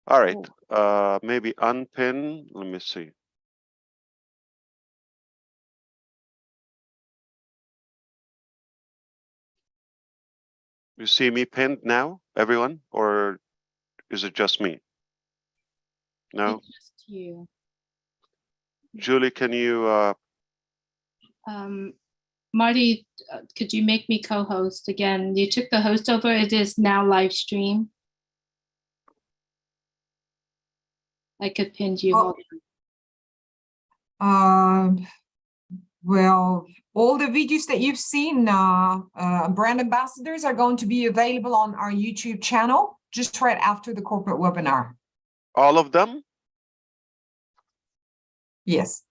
All right. Maybe unpin. Let me see. You see me pinned now, everyone, or is it just me? No. It's just you. Julie, can you? Marty, could you make me co-host again? You took the host over. It is now live stream. I could pin you. Oh. Well, all the videos that you've seen, brand ambassadors, are going to be available on our YouTube channel just right after the corporate webinar. All of them? Yes.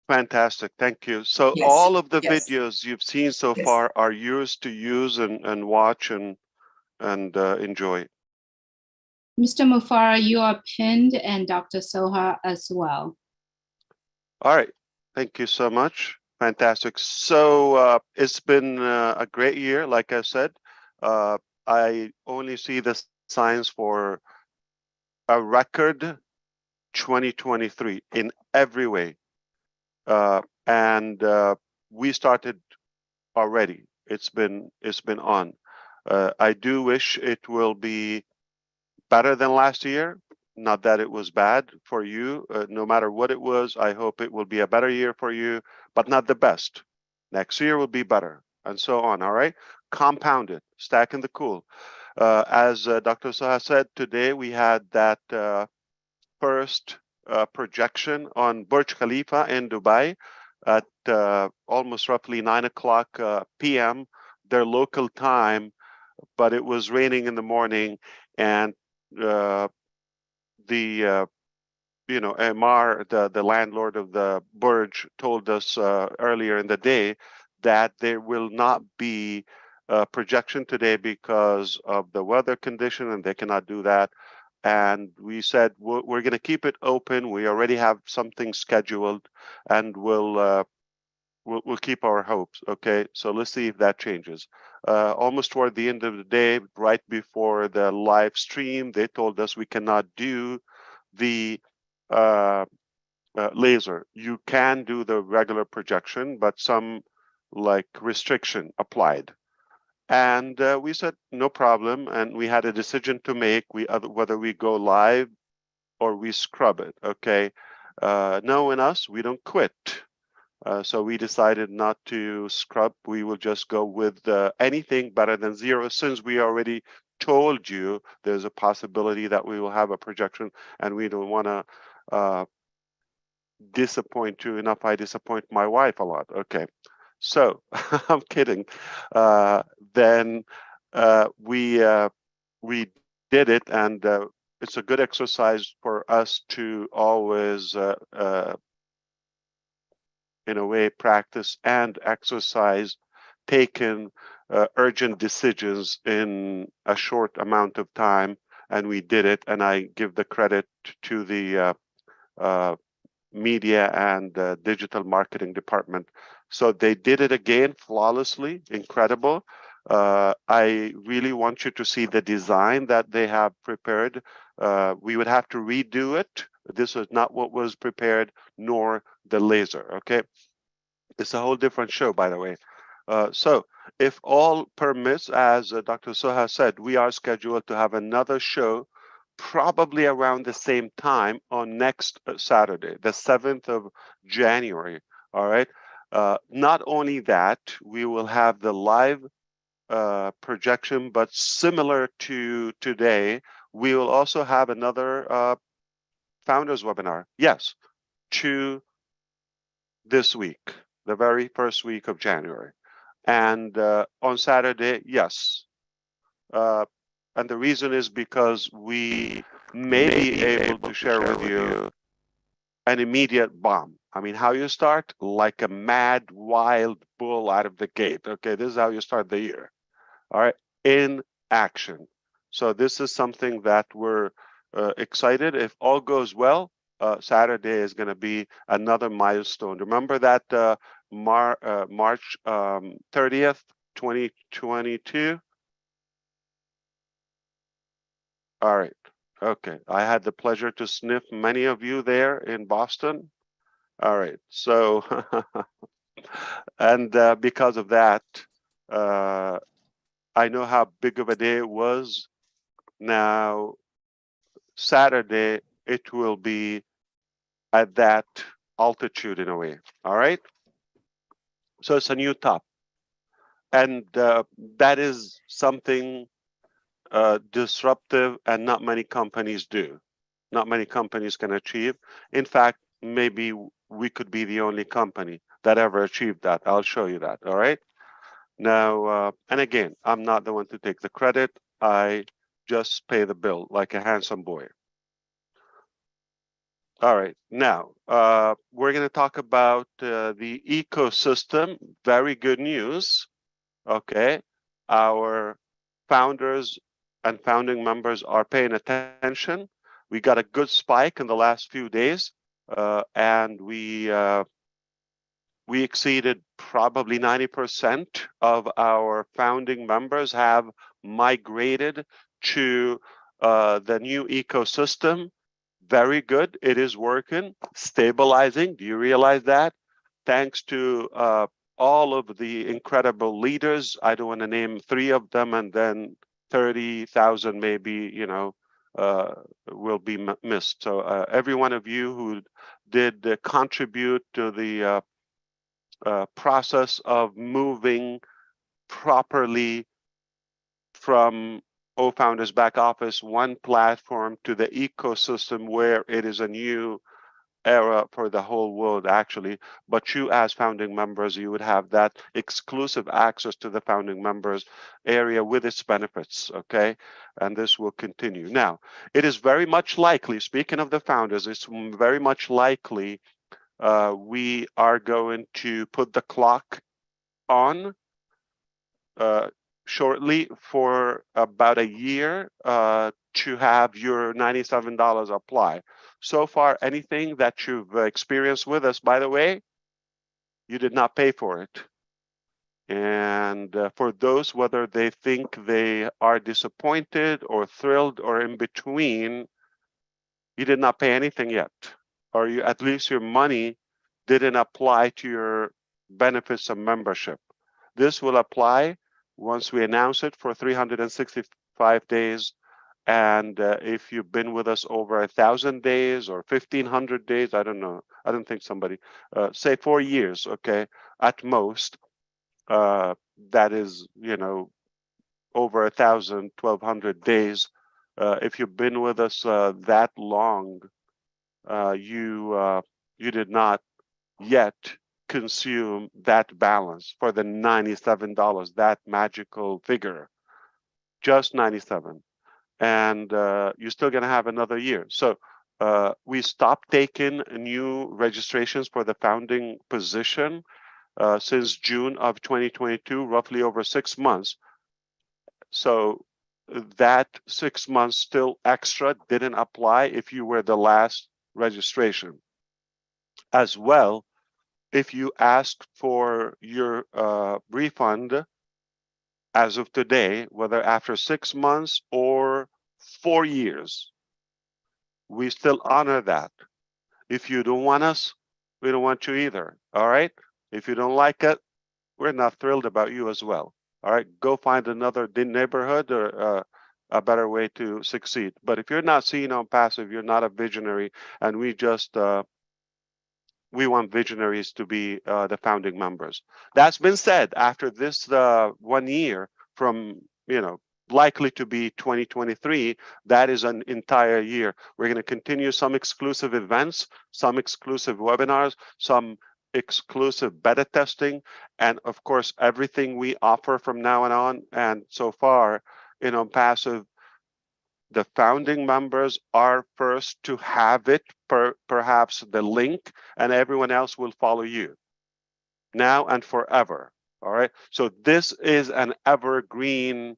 Fantastic. Thank you. So Yes. all of the Yes. videos you've seen so Yes. far are yours to use and watch and enjoy. Mr. Mufara, you are pinned, and Dr. Soha as well. All right. Thank you so much. Fantastic. So it's been a great year, like I said. I only see the signs for a record 2023 in every way. And we started already. It's been on. I do wish it will be better than last year. Not that it was bad for you. No matter what it was, I hope it will be a better year for you, but not the best. Next year will be better, and so on. All right, compound it, stack in the cool. As Dr. Saha said, today we had that first projection on Burj Khalifa in Dubai at almost roughly 9 o'clock p.m. their local time, but it was raining in the morning, and the Amar, the landlord of the Burj, told us earlier in the day that there will not be a projection today because of the weather condition, and they cannot do that. And we said we're going to keep it open. We already have something scheduled, and we'll keep our hopes. Okay, so let's see if that changes. Almost toward the end of the day, right before the live stream, they told us we cannot do the laser. You can do the regular projection, but some like restriction applied. And we said no problem, and we had a decision to make: whether we go live or we scrub it. Okay, knowing us, we don't quit. So we decided not to scrub. We will just go with anything better than zero, since we already told you there's a possibility that we will have a projection, and we don't want to disappoint you enough. I disappoint my wife a lot. Okay, so I'm kidding. Then we did it, and it's a good exercise for us to always in a way practice and exercise taking urgent decisions in a short amount of time, and we did it. And I give the credit to the media and digital marketing department. So they did it again flawlessly, incredible. I really want you to see the design that they have prepared. We would have to redo it. This was not what was prepared, nor the laser. Okay, it's a whole different show, by the way. So if all permits, as Dr. Soha said, we are scheduled to have another show probably around the same time on next Saturday, the 7th of January. All right. Not only that, we will have the live projection, but similar to today, we will also have another founders webinar. Yes, to this week, the very first week of January. And on Saturday, yes. And the reason is because we may be able to share with you an immediate bomb. I mean, how you start? Like a mad, wild bull out of the gate. Okay, this is how you start the year. All right, in action. So this is something that we're excited. If all goes well, Saturday is going to be another milestone. Remember that March 30th, 2022? All right. Okay, I had the pleasure to sniff many of you there in Boston. All right, so and because of that, I know how big of a day it was. Now, Saturday, it will be at that altitude in a way. All right, so it's a new top, and that is something disruptive, and not many companies do. Not many companies can achieve. In fact, maybe we could be the only company that ever achieved that. I'll show you that. All right. Now, and again, I'm not the one to take the credit. I just pay the bill like a handsome boy. All right. Now, we're going to talk about the ecosystem. Very good news. Okay. Our founders and founding members are paying attention. We got a good spike in the last few days, and we exceeded probably 90% of our founding members have migrated to the new ecosystem. Very good. It is working, stabilizing. Do you realize that? Thanks to all of the incredible leaders. I don't want to name 3 of them, and then 30,000 maybe, will be missed. So every one of you who did contribute to the process of moving properly from Founders back office, one platform, to the ecosystem where it is a new era for the whole world, actually. But you, as founding members, you would have that exclusive access to the founding members area with its benefits, okay? And this will continue. Now, it is very much likely, speaking of the founders, it's very much likely we are going to put the clock on shortly for about a year to have your $97 apply. So far, anything that you've experienced with us, by the way, you did not pay for it. And for those, whether they think they are disappointed or thrilled or in between, you did not pay anything yet, or you, at least your money didn't apply to your benefits of membership. This will apply once we announce it for 365 days. And if you've been with us over 1,000 days or 1,500 days, I don't know. I don't think somebody, say 4 years, okay, at most, that is, over 1,000, 1,200 days. If you've been with us that long, you did not yet consume that balance for the $97, that magical figure, just 97. And you're still going to have another year. So we stopped taking new registrations for the founding position since June of 2022, roughly over 6 months. So that 6 months still extra didn't apply if you were the last registration. As well, if you asked for your refund as of today, whether after 6 months or 4 years, we still honor that. If you don't want us, we don't want you either. All right. If you don't like it, we're not thrilled about you as well. All right. Go find another neighborhood or a better way to succeed. But if you're not seeing Onpassive, you're not a visionary, and we just we want visionaries to be the founding members. That's been said, after this 1 year from, likely to be 2023, that is an entire year. We're going to continue some exclusive events, some exclusive webinars, some exclusive beta testing, and of course, everything we offer from now on. And so far in Onpassive, the founding members are first to have it, perhaps the link, and everyone else will follow you now and forever. All right. So this is an evergreen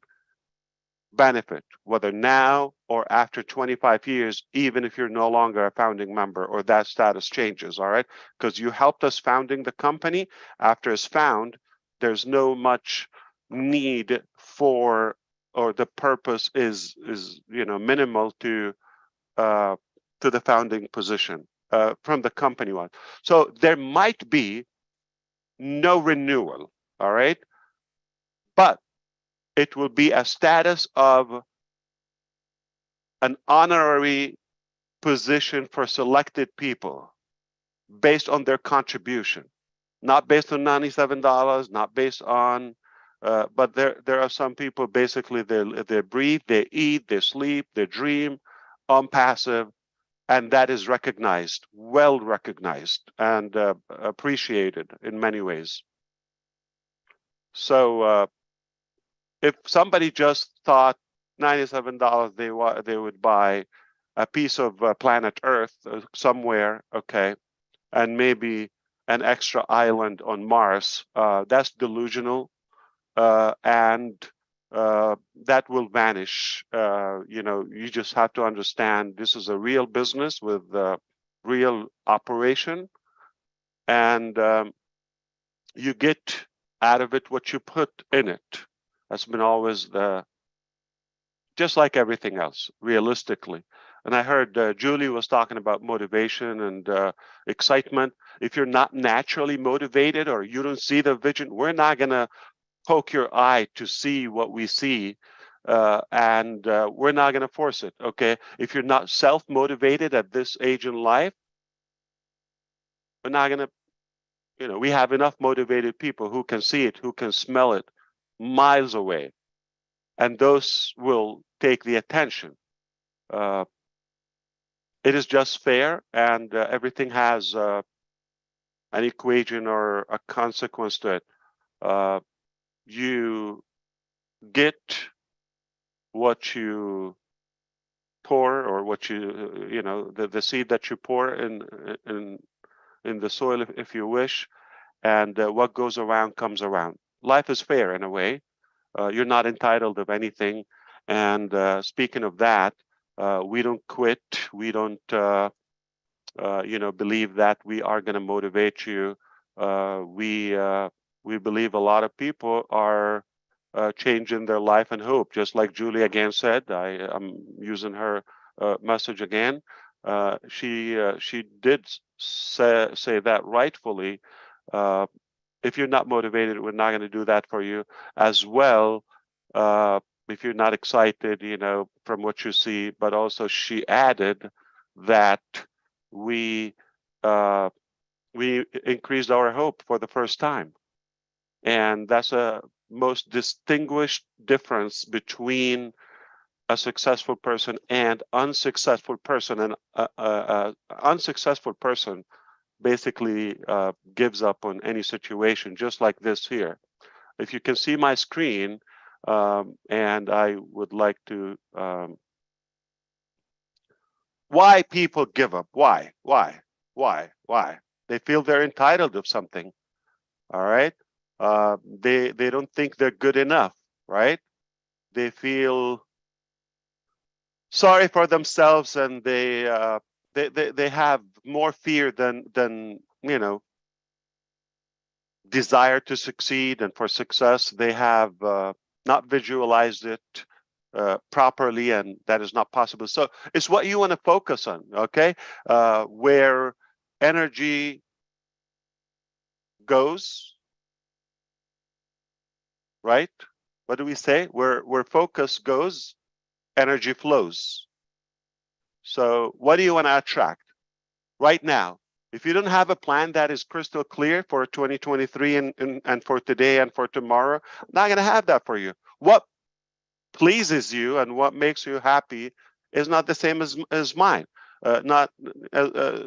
benefit, whether now or after 25 years, even if you're no longer a founding member or that status changes. All right. Because you helped us founding the company. After it's found, there's no much need for, or the purpose is minimal to to the founding position from the company one. So there might be no renewal, all right? But it will be a status of an honorary position for selected people based on their contribution, not based on $97, not based on, but there are some people basically they breathe, they eat, they sleep, they dream on passive, and that is recognized, well recognized, and appreciated in many ways. So if somebody just thought $97 they would buy a piece of planet Earth somewhere, okay, and maybe an extra island on Mars, that's delusional, and that will vanish. You just have to understand this is a real business with real operation, and you get out of it what you put in it. That's been always just like everything else, realistically. And I heard Julie was talking about motivation and excitement. If you're not naturally motivated or you don't see the vision, we're not going to poke your eye to see what we see. And we're not going to force it, okay? If you're not self-motivated at this age in life, we're not going to, we have enough motivated people who can see it, who can smell it miles away. And those will take the attention. It is just fair, and everything has an equation or a consequence to it. You get what you pour, or what the seed that you pour in the soil, if you wish, and what goes around comes around. Life is fair in a way. You're not entitled of anything. And speaking of that, we don't quit. We don't, believe that we are going to motivate you. We believe a lot of people are changing their life and hope. Just like Julie again said, I'm using her message again. She did say that rightfully. If you're not motivated, we're not going to do that for you as well. If you're not excited, from what you see, but also she added that we increased our hope for the first time, and that's a most distinguished difference between a successful person and unsuccessful person. And unsuccessful person basically gives up on any situation, just like this here. If you can see my screen, and I would like to, why people give up? Why? They feel they're entitled of something. All right. They don't think they're good enough, right? They feel sorry for themselves, and they have more fear than desire to succeed. And for success, they have not visualized it properly, and that is not possible. So it's what you want to focus on, okay? Where energy goes, right? What do we say? Where focus goes, energy flows. So what do you want to attract right now? If you don't have a plan that is crystal clear for 2023 and for today and for tomorrow, I'm not going to have that for you. What pleases you and what makes you happy is not the same as mine. Not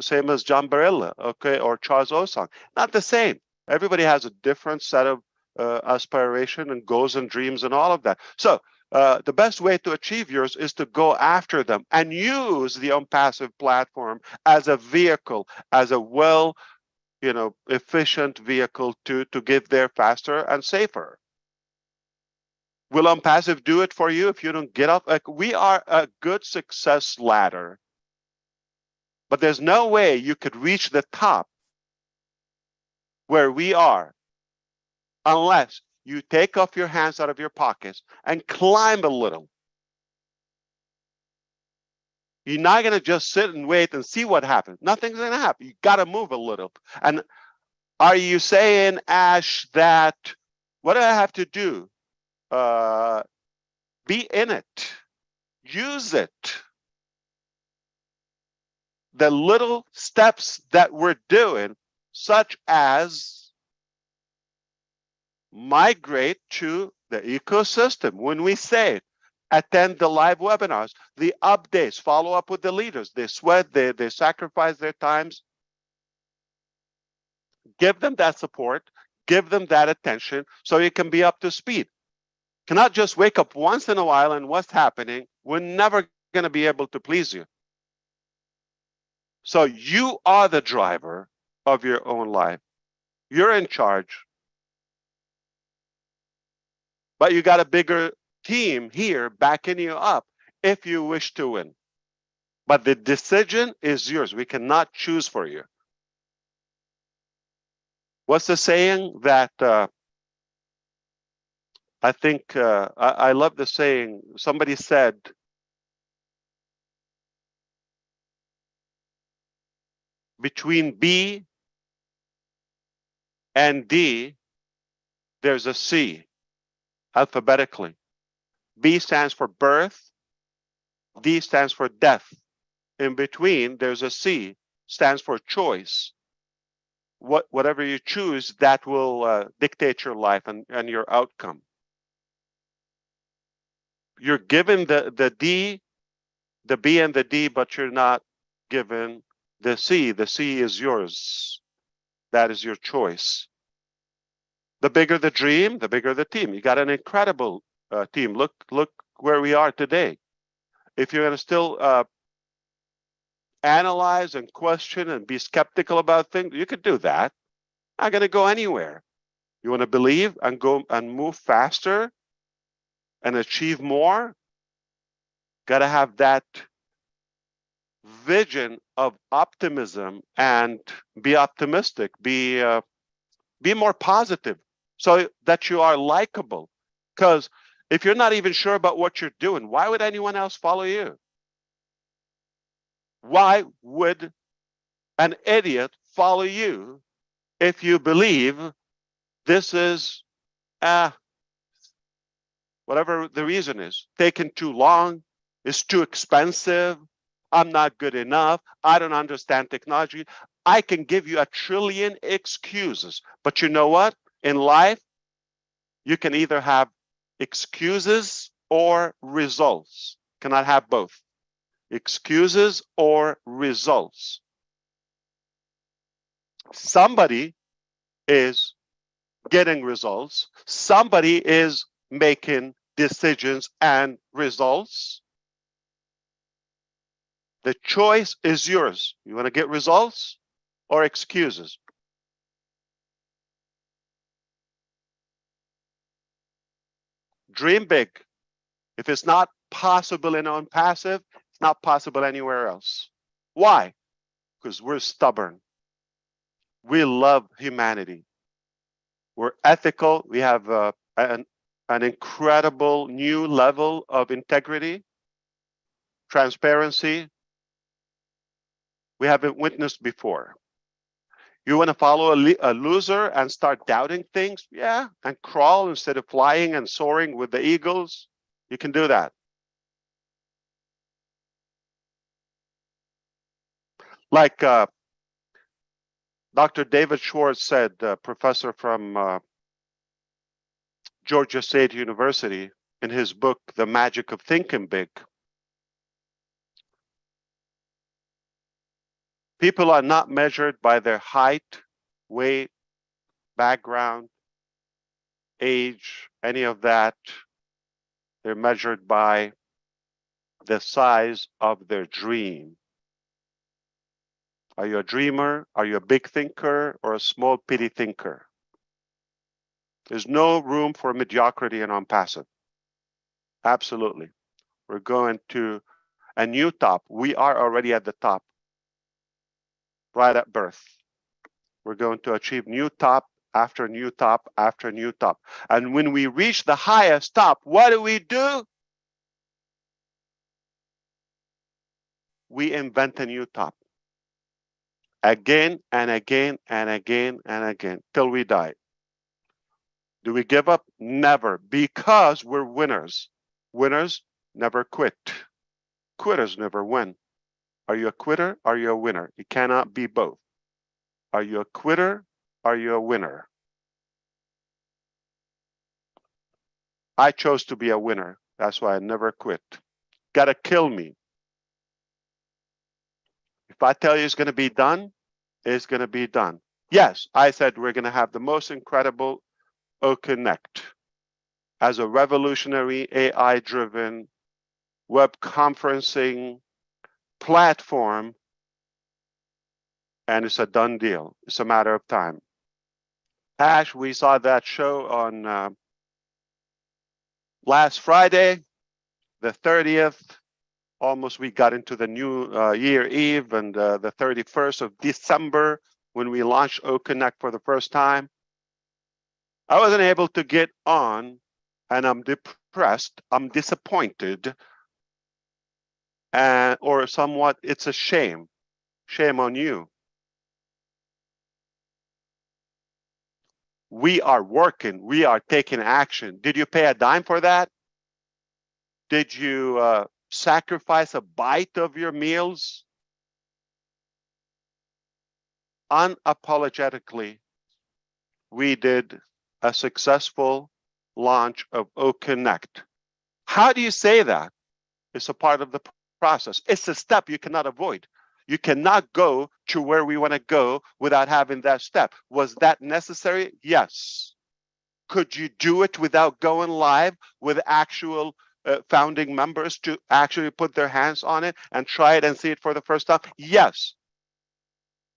same as John Barilla, okay, or Charles Osong. Not the same. Everybody has a different set of aspiration and goals and dreams and all of that. So the best way to achieve yours is to go after them and use the Onpassive platform as a vehicle, as a efficient vehicle to get there faster and safer. Will Onpassive do it for you if you don't get up? Like, we are a good success ladder, but there's no way you could reach the top where we are unless you take off your hands out of your pockets and climb a little. You're not going to just sit and wait and see what happens. Nothing's going to happen. You got to move a little. And are you saying, Ash, that what do I have to do? Be in it. Use it. The little steps that we're doing, such as migrate to the ecosystem. When we say attend the live webinars, the updates, follow up with the leaders, they sweat, they sacrifice their times. Give them that support, give them that attention so you can be up to speed. Cannot just wake up once in a while and what's happening. We're never going to be able to please you. So you are the driver of your own life. You're in charge. But you got a bigger team here backing you up if you wish to win. But the decision is yours. We cannot choose for you. What's the saying that I think I love the saying. Somebody said, between B and D, there's a C alphabetically. B stands for birth. D stands for death. In between, there's a C, stands for choice. Whatever you choose, that will dictate your life and your outcome. You're given the D, the B and the D, but you're not given the C. The C is yours. That is your choice. The bigger the dream, the bigger the team. You got an incredible team. Look where we are today. If you're going to still analyze and question and be skeptical about things, you could do that. Not going to go anywhere. You want to believe and go and move faster and achieve more? Got to have that vision of optimism and be optimistic, be more positive so that you are likable. Because if you're not even sure about what you're doing, why would anyone else follow you? Why would an idiot follow you if you believe this is whatever the reason is, taking too long, it's too expensive, I'm not good enough, I don't understand technology. I can give you a trillion excuses, but you know what? In life, you can either have excuses or results. Cannot have both. Excuses or results. Somebody is getting results. Somebody is making decisions and results. The choice is yours. You want to get results or excuses? Dream big. If it's not possible in Onpassive, it's not possible anywhere else. Why? Because we're stubborn. We love humanity. We're ethical. We have an incredible new level of integrity, transparency we haven't witnessed before. You want to follow a loser and start doubting things? Yeah, and crawl instead of flying and soaring with the eagles? You can do that. Like Dr. David Schwartz said, professor from Georgia State University, in his book, The Magic of Thinking Big. People are not measured by their height, weight, background, age, any of that. They're measured by the size of their dream. Are you a dreamer? Are you a big thinker or a small, petty thinker? There's no room for mediocrity in Onpassive. Absolutely. We're going to a new top. We are already at the top, right at birth. We're going to achieve new top after new top after new top. And when we reach the highest top, what do? we invent a new top. Again and again and again and again, till we die. Do we give up? Never, because we're winners. Winners never quit. Quitters never win. Are you a quitter? Are you a winner? You cannot be both. Are you a quitter? Are you a winner? I chose to be a winner. That's why I never quit. Gotta kill me. If I tell you it's going to be done, it's going to be done. Yes, I said we're going to have the most incredible OConnect as a revolutionary AI-driven web conferencing platform, and it's a done deal. It's a matter of time. Ash, we saw that show on last Friday, the 30th. Almost we got into the new year eve, and the 31st of December when we launched OConnect for the first time. I wasn't able to get on, and I'm depressed, I'm disappointed, or somewhat it's a shame. Shame on you. We are working, we are taking action. Did you pay a dime for that? Did you sacrifice a bite of your meals? Unapologetically, we did a successful launch of OConnect. How do you say that? It's a part of the process. It's a step you cannot avoid. You cannot go to where we want to go without having that step. Was that necessary? Yes. Could you do it without going live with actual founding members to actually put their hands on it and try it and see it for the first time? Yes.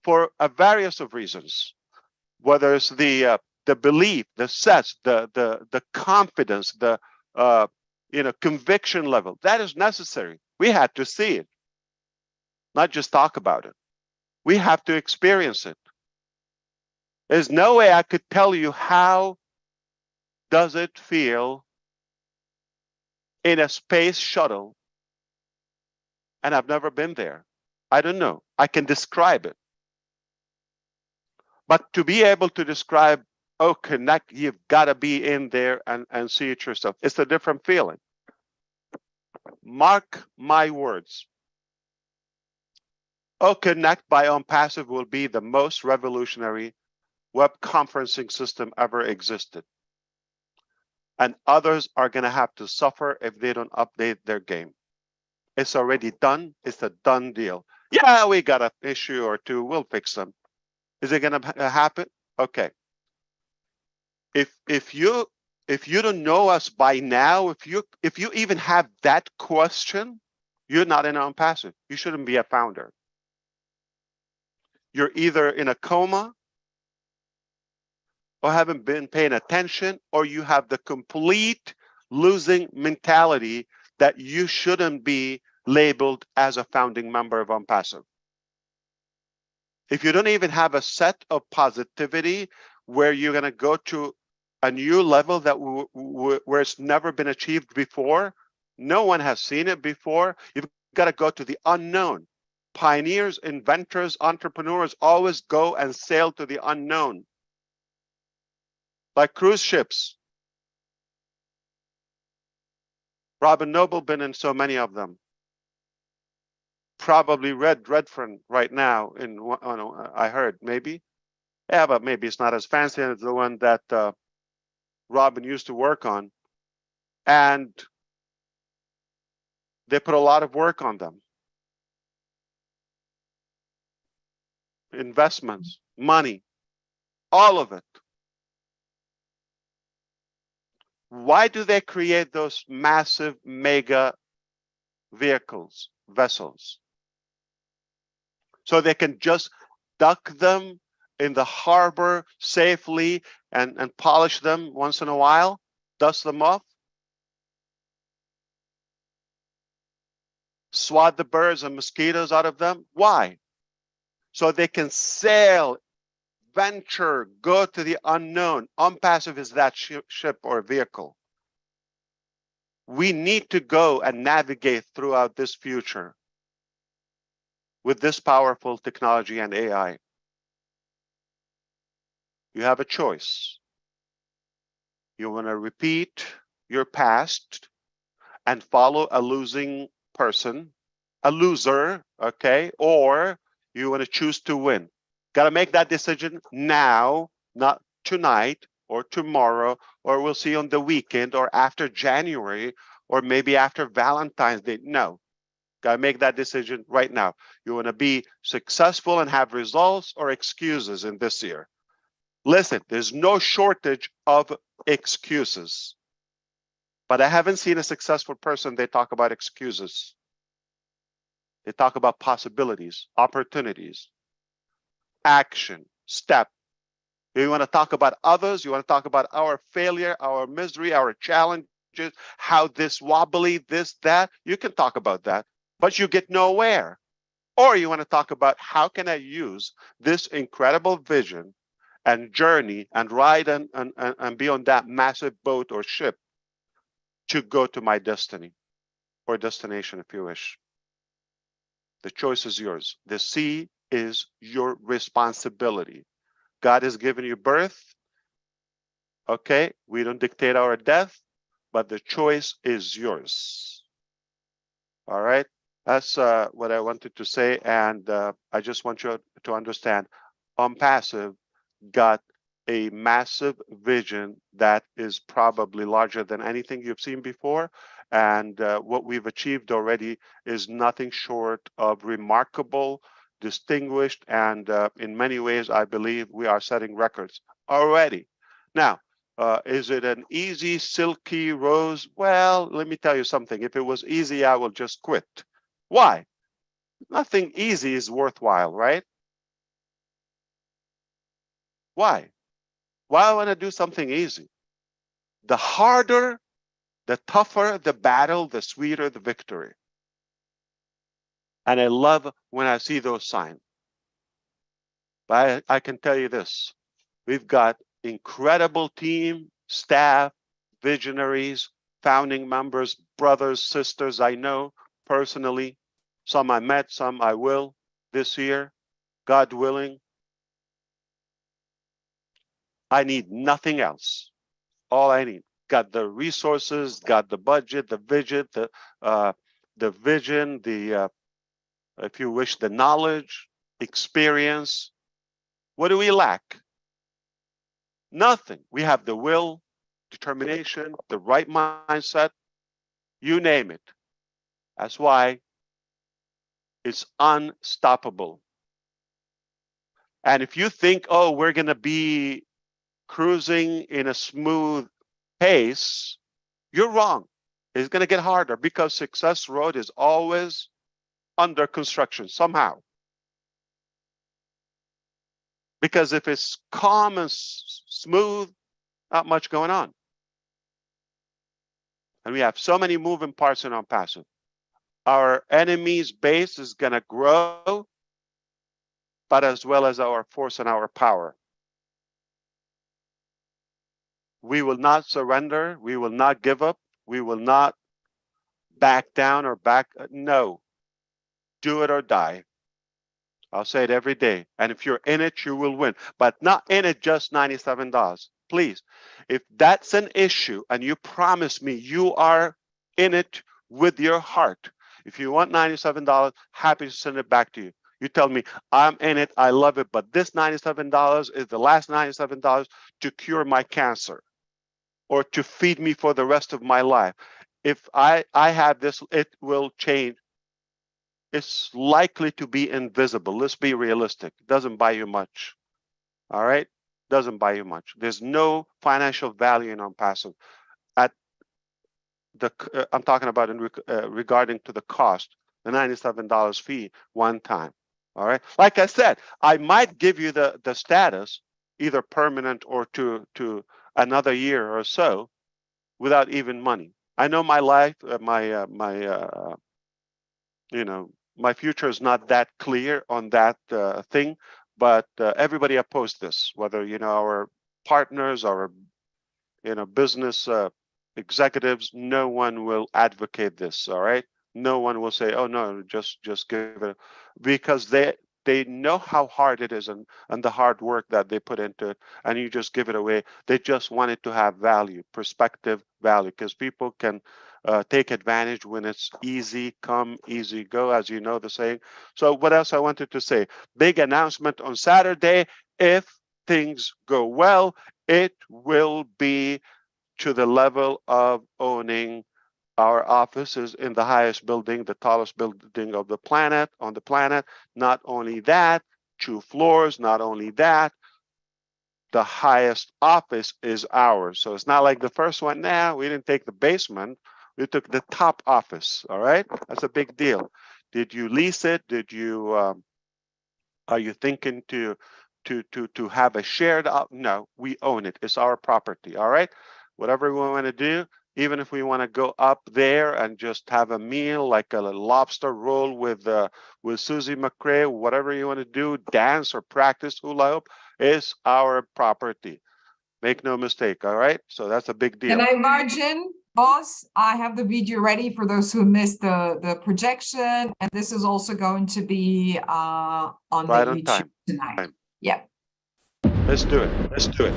For a various of reasons, whether it's the belief, the sense, the confidence, the conviction level, that is necessary. We had to see it, not just talk about it. We have to experience it. There's no way I could tell you how does it feel in a space shuttle, and I've never been there. I don't know. I can describe it. But to be able to describe OConnect, you've got to be in there and see it yourself. It's a different feeling. Mark my words. OConnect by Onpassive will be the most revolutionary web conferencing system ever existed. And others are going to have to suffer if they don't update their game. It's already done. It's a done deal. Yeah, we got an issue or two. We'll fix them. Is it going to happen? Okay. If you don't know us by now, if you even have that question, you're not in Onpassive. You shouldn't be a founder. You're either in a coma or haven't been paying attention, or you have the complete losing mentality that you shouldn't be labeled as a founding member of Onpassive. If you don't even have a set of positivity where you're going to go to a new level that where it's never been achieved before, no one has seen it before, you've got to go to the unknown. Pioneers, inventors, entrepreneurs always go and sail to the unknown. Like cruise ships. Robin Noble been in so many of them. Probably Red Redfern right now in one, oh no, I heard maybe. Yeah, but maybe it's not as fancy as the one that Robin used to work on. And they put a lot of work on them. Investments, money, all of it. Why do they create those massive mega vehicles, vessels? So they can just dock them in the harbor safely and polish them once in a while, dust them off, swat the birds and mosquitoes out of them. Why? So they can sail, venture, go to the unknown. Onpassive is that ship or vehicle. We need to go and navigate throughout this future. with this powerful technology and AI. You have a choice. You want to repeat your past and follow a losing person, a loser, okay? Or you want to choose to win. Got to make that decision now, not tonight or tomorrow, or we'll see on the weekend or after January, or maybe after Valentine's Day. No, got to make that decision right now. You want to be successful and have results or excuses in this year. Listen, there's no shortage of excuses. But I haven't seen a successful person, they talk about excuses. They talk about possibilities, opportunities, action, step. You want to talk about others, you want to talk about our failure, our misery, our challenges, how this wobbly, this, that. You can talk about that, but you get nowhere. Or you want to talk about how can I use this incredible vision and journey and ride and be on that massive boat or ship to go to my destiny or destination, if you wish. The choice is yours. The sea is your responsibility. God has given you birth. Okay, we don't dictate our death, but the choice is yours. All right, that's what I wanted to say, and I just want you to understand, Onpassive got a massive vision that is probably larger than anything you've seen before. And what we've achieved already is nothing short of remarkable, distinguished, and in many ways, I believe we are setting records already. Now, is it an easy, silky rose? Well, let me tell you something. If it was easy, I will just quit. Why? Nothing easy is worthwhile, right? Why? Why want to do something easy? The harder, the tougher the battle, the sweeter the victory. And I love when I see those signs. But I can tell you this, we've got incredible team, staff, visionaries, founding members, brothers, sisters I know personally. Some I met, some I will this year, God willing. I need nothing else. All I need. Got the resources, got the budget, the vision, if you wish, the knowledge, experience. What do we lack? Nothing. We have the will, determination, the right mindset, you name it. That's why it's unstoppable. And if you think, oh, we're going to be cruising in a smooth pace, you're wrong. It's going to get harder because Success Road is always under construction somehow. Because if it's calm and smooth, not much going on. And we have so many moving parts in Onpassive. Our enemy's base is going to grow, but as well as our force and our power. We will not surrender. We will not give up. We will not back down or back. No. Do it or die. I'll say it every day. And if you're in it, you will win. But not in it just $97. Please, if that's an issue and you promise me you are in it with your heart, if you want $97, happy to send it back to you. You tell me, I'm in it, I love it, but this $97 is the last $97 to cure my cancer or to feed me for the rest of my life. If I have this, it will change. It's likely to be invisible. Let's be realistic. It doesn't buy you much. All right? Doesn't buy you much. There's no financial value in Onpassive. At the I'm talking about in regarding to the cost, the $97 fee one time. All right. Like I said, I might give you the status either permanent or to another year or so without even money. I know my life, my future is not that clear on that thing, but everybody opposed this, whether, our partners, our, business executives, no one will advocate this, all right? no one will say, oh no, just give it, because they know how hard it is, and the hard work that they put into it, and you just give it away. They just want it to have value, perspective, value, because people can take advantage when it's easy come, easy go, as you know the saying. So what else I wanted to say? Big announcement on Saturday. If things go well, it will be to the level of owning our offices in the highest building, the tallest building of the planet, on the planet. Not only that, 2 floors, not only that, the highest office is ours. So it's not like the first one. Nah, we didn't take the basement. We took the top office. All right, that's a big deal. Did you lease it? Did you? Are you thinking to have a shared? No, we own it. It's our property. All right. Whatever we want to do, even if we want to go up there and just have a meal, like a lobster roll with Susie McCrae, whatever you want to do, dance or practice hula hoop, is our property. Make no mistake. All right. So that's a big deal. Can I imagine, boss? I have the video ready for those who missed the projection, and this is also going to be on Right the on YouTube time. tonight. Yeah. Let's do it. Let's do it.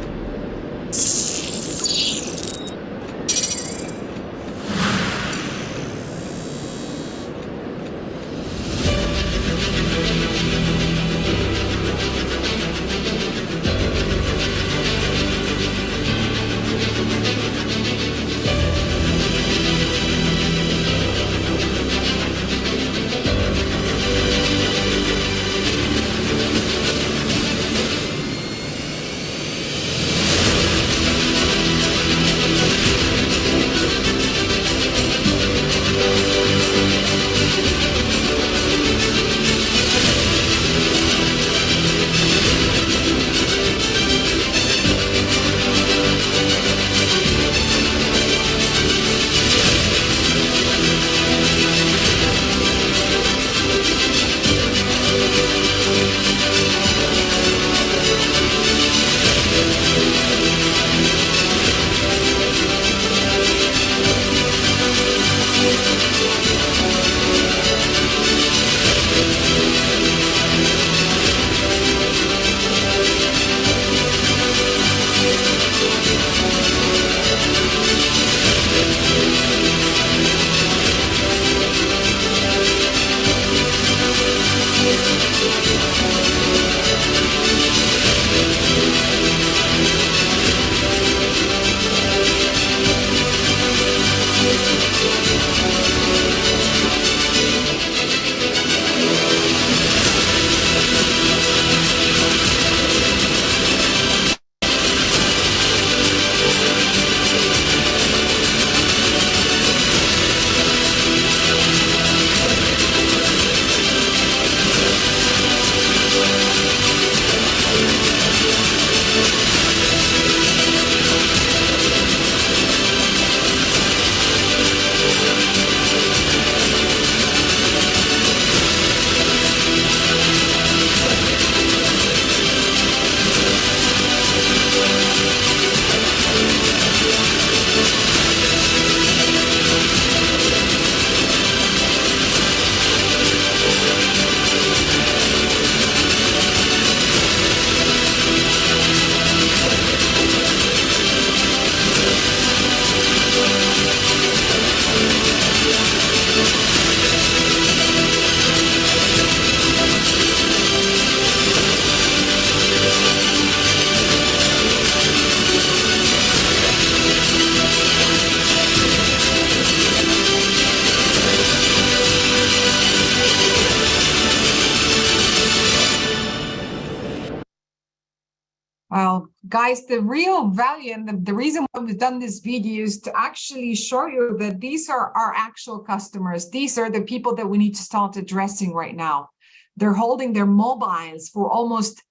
Well, guys, the real value and the reason why we've done this video is to actually show you that these are our actual customers. These are the people that we need to start addressing right now. They're holding their mobiles for almost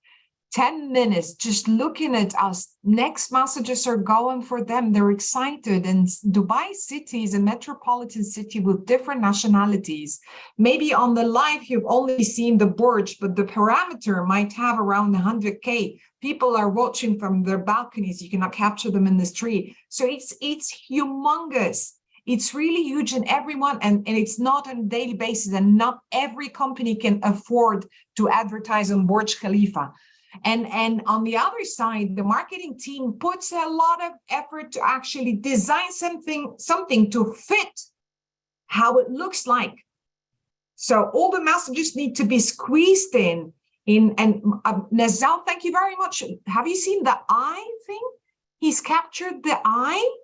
10 minutes, just looking at us. Next messages are going for them. They're excited. And Dubai City is a metropolitan city with different nationalities. Maybe on the live, you've only seen the Burj, but the parameter might have around 100K. People are watching from their balconies. You cannot capture them in the street. So it's humongous. It's really huge, and everyone, and it's not on a daily basis, and not every company can afford to advertise on Burj Khalifa. And on the other side, the marketing team puts a lot of effort to actually design something to fit how it looks like. So all the messages need to be squeezed in. And Nazal, thank you very much. Have you seen the eye thing? He's captured the eye,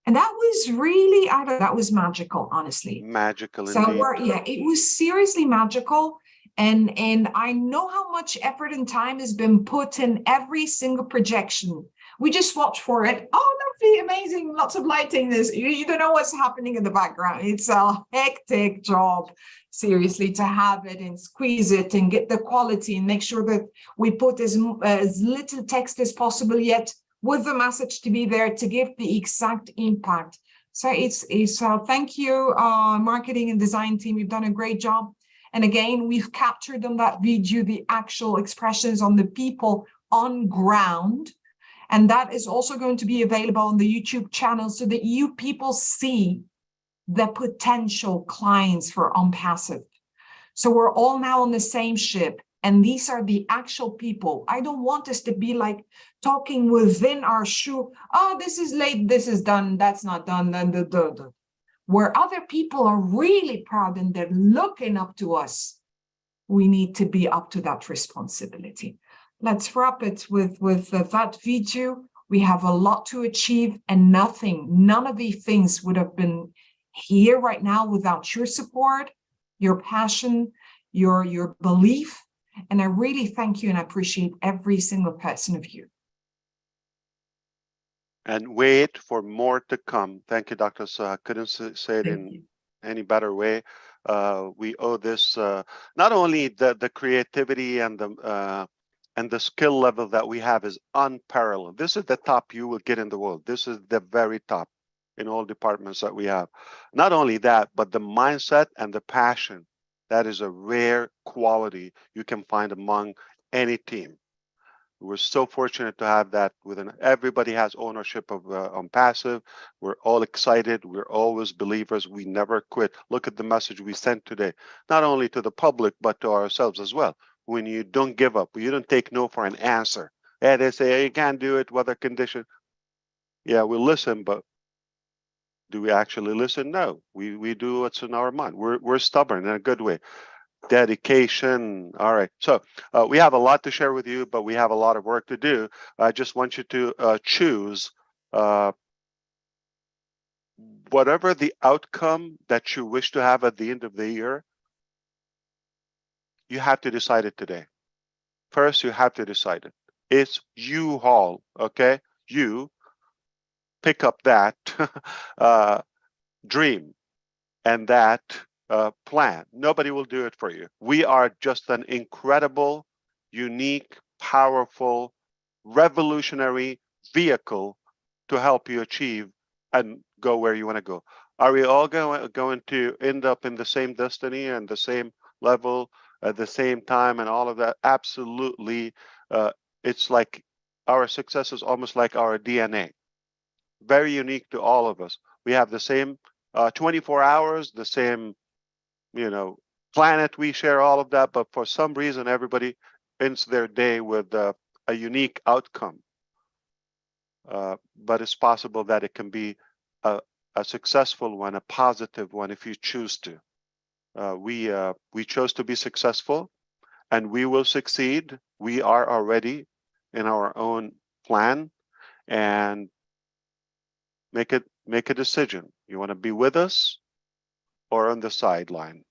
and that was really, that was magical, honestly. Magical so indeed. yeah, it was seriously magical. And I know how much effort and time has been put in every single projection. We just watch for it. Oh, that'd be amazing. Lots of lighting. You don't know what's happening in the background. It's a hectic job, seriously, to have it and squeeze it and get the quality and make sure that we put as little text as possible, yet with the message to be there to give the exact impact. So it's thank you, marketing and design team. You've done a great job. And again, we've captured on that video the actual expressions on the people on ground. And that is also going to be available on the YouTube channel so that you people see the potential clients for Onpassive. So we're all now on the same ship. And these are the actual people. I don't want us to be like talking within our shoe. Oh, this is late, this is done, that's not done. Where other people are really proud and they're looking up to us, we need to be up to that responsibility. Let's wrap it with that video. We have a lot to achieve, and none of these things would have been here right now without your support, your passion, your belief. And I really thank you and I appreciate every single person of you. And wait for more to come. Thank you, Dr. I couldn't say it in any better way. We owe this not only the creativity and the skill level that we have is unparalleled. This is the top you will get in the world. This is the very top in all departments that we have. Not only that, but the mindset and the passion. That is a rare quality you can find among any team. We're so fortunate to have that within. Everybody has ownership of Onpassive. We're all excited. We're always believers. We never quit. Look at the message we sent today, not only to the public, but to ourselves as well. When you don't give up, you don't take no for an answer. And they say, hey, you can't do it, weather condition. Yeah, we listen, but do we actually listen? No, we do what's in our mind. We're stubborn in a good way. Dedication. All right. So we have a lot to share with you, but we have a lot of work to do. I just want you to choose whatever the outcome that you wish to have at the end of the year. You have to decide it today. First, you have to decide it. It's you all, okay? You pick up that dream and that plan. Nobody will do it for you. We are just an incredible, unique, powerful, revolutionary vehicle to help you achieve and go where you want to go. Are we all going to end up in the same destiny and the same level at the same time and all of that? Absolutely. It's like our success is almost like our DNA. Very unique to all of us. We have the same 24 hours, the same, planet. We share all of that, but for some reason, everybody ends their day with a unique outcome. But it's possible that it can be a successful one, a positive one, if you choose to. We chose to be successful, and we will succeed. We are already in our own plan, and make a decision. You want to be with us or on the sideline?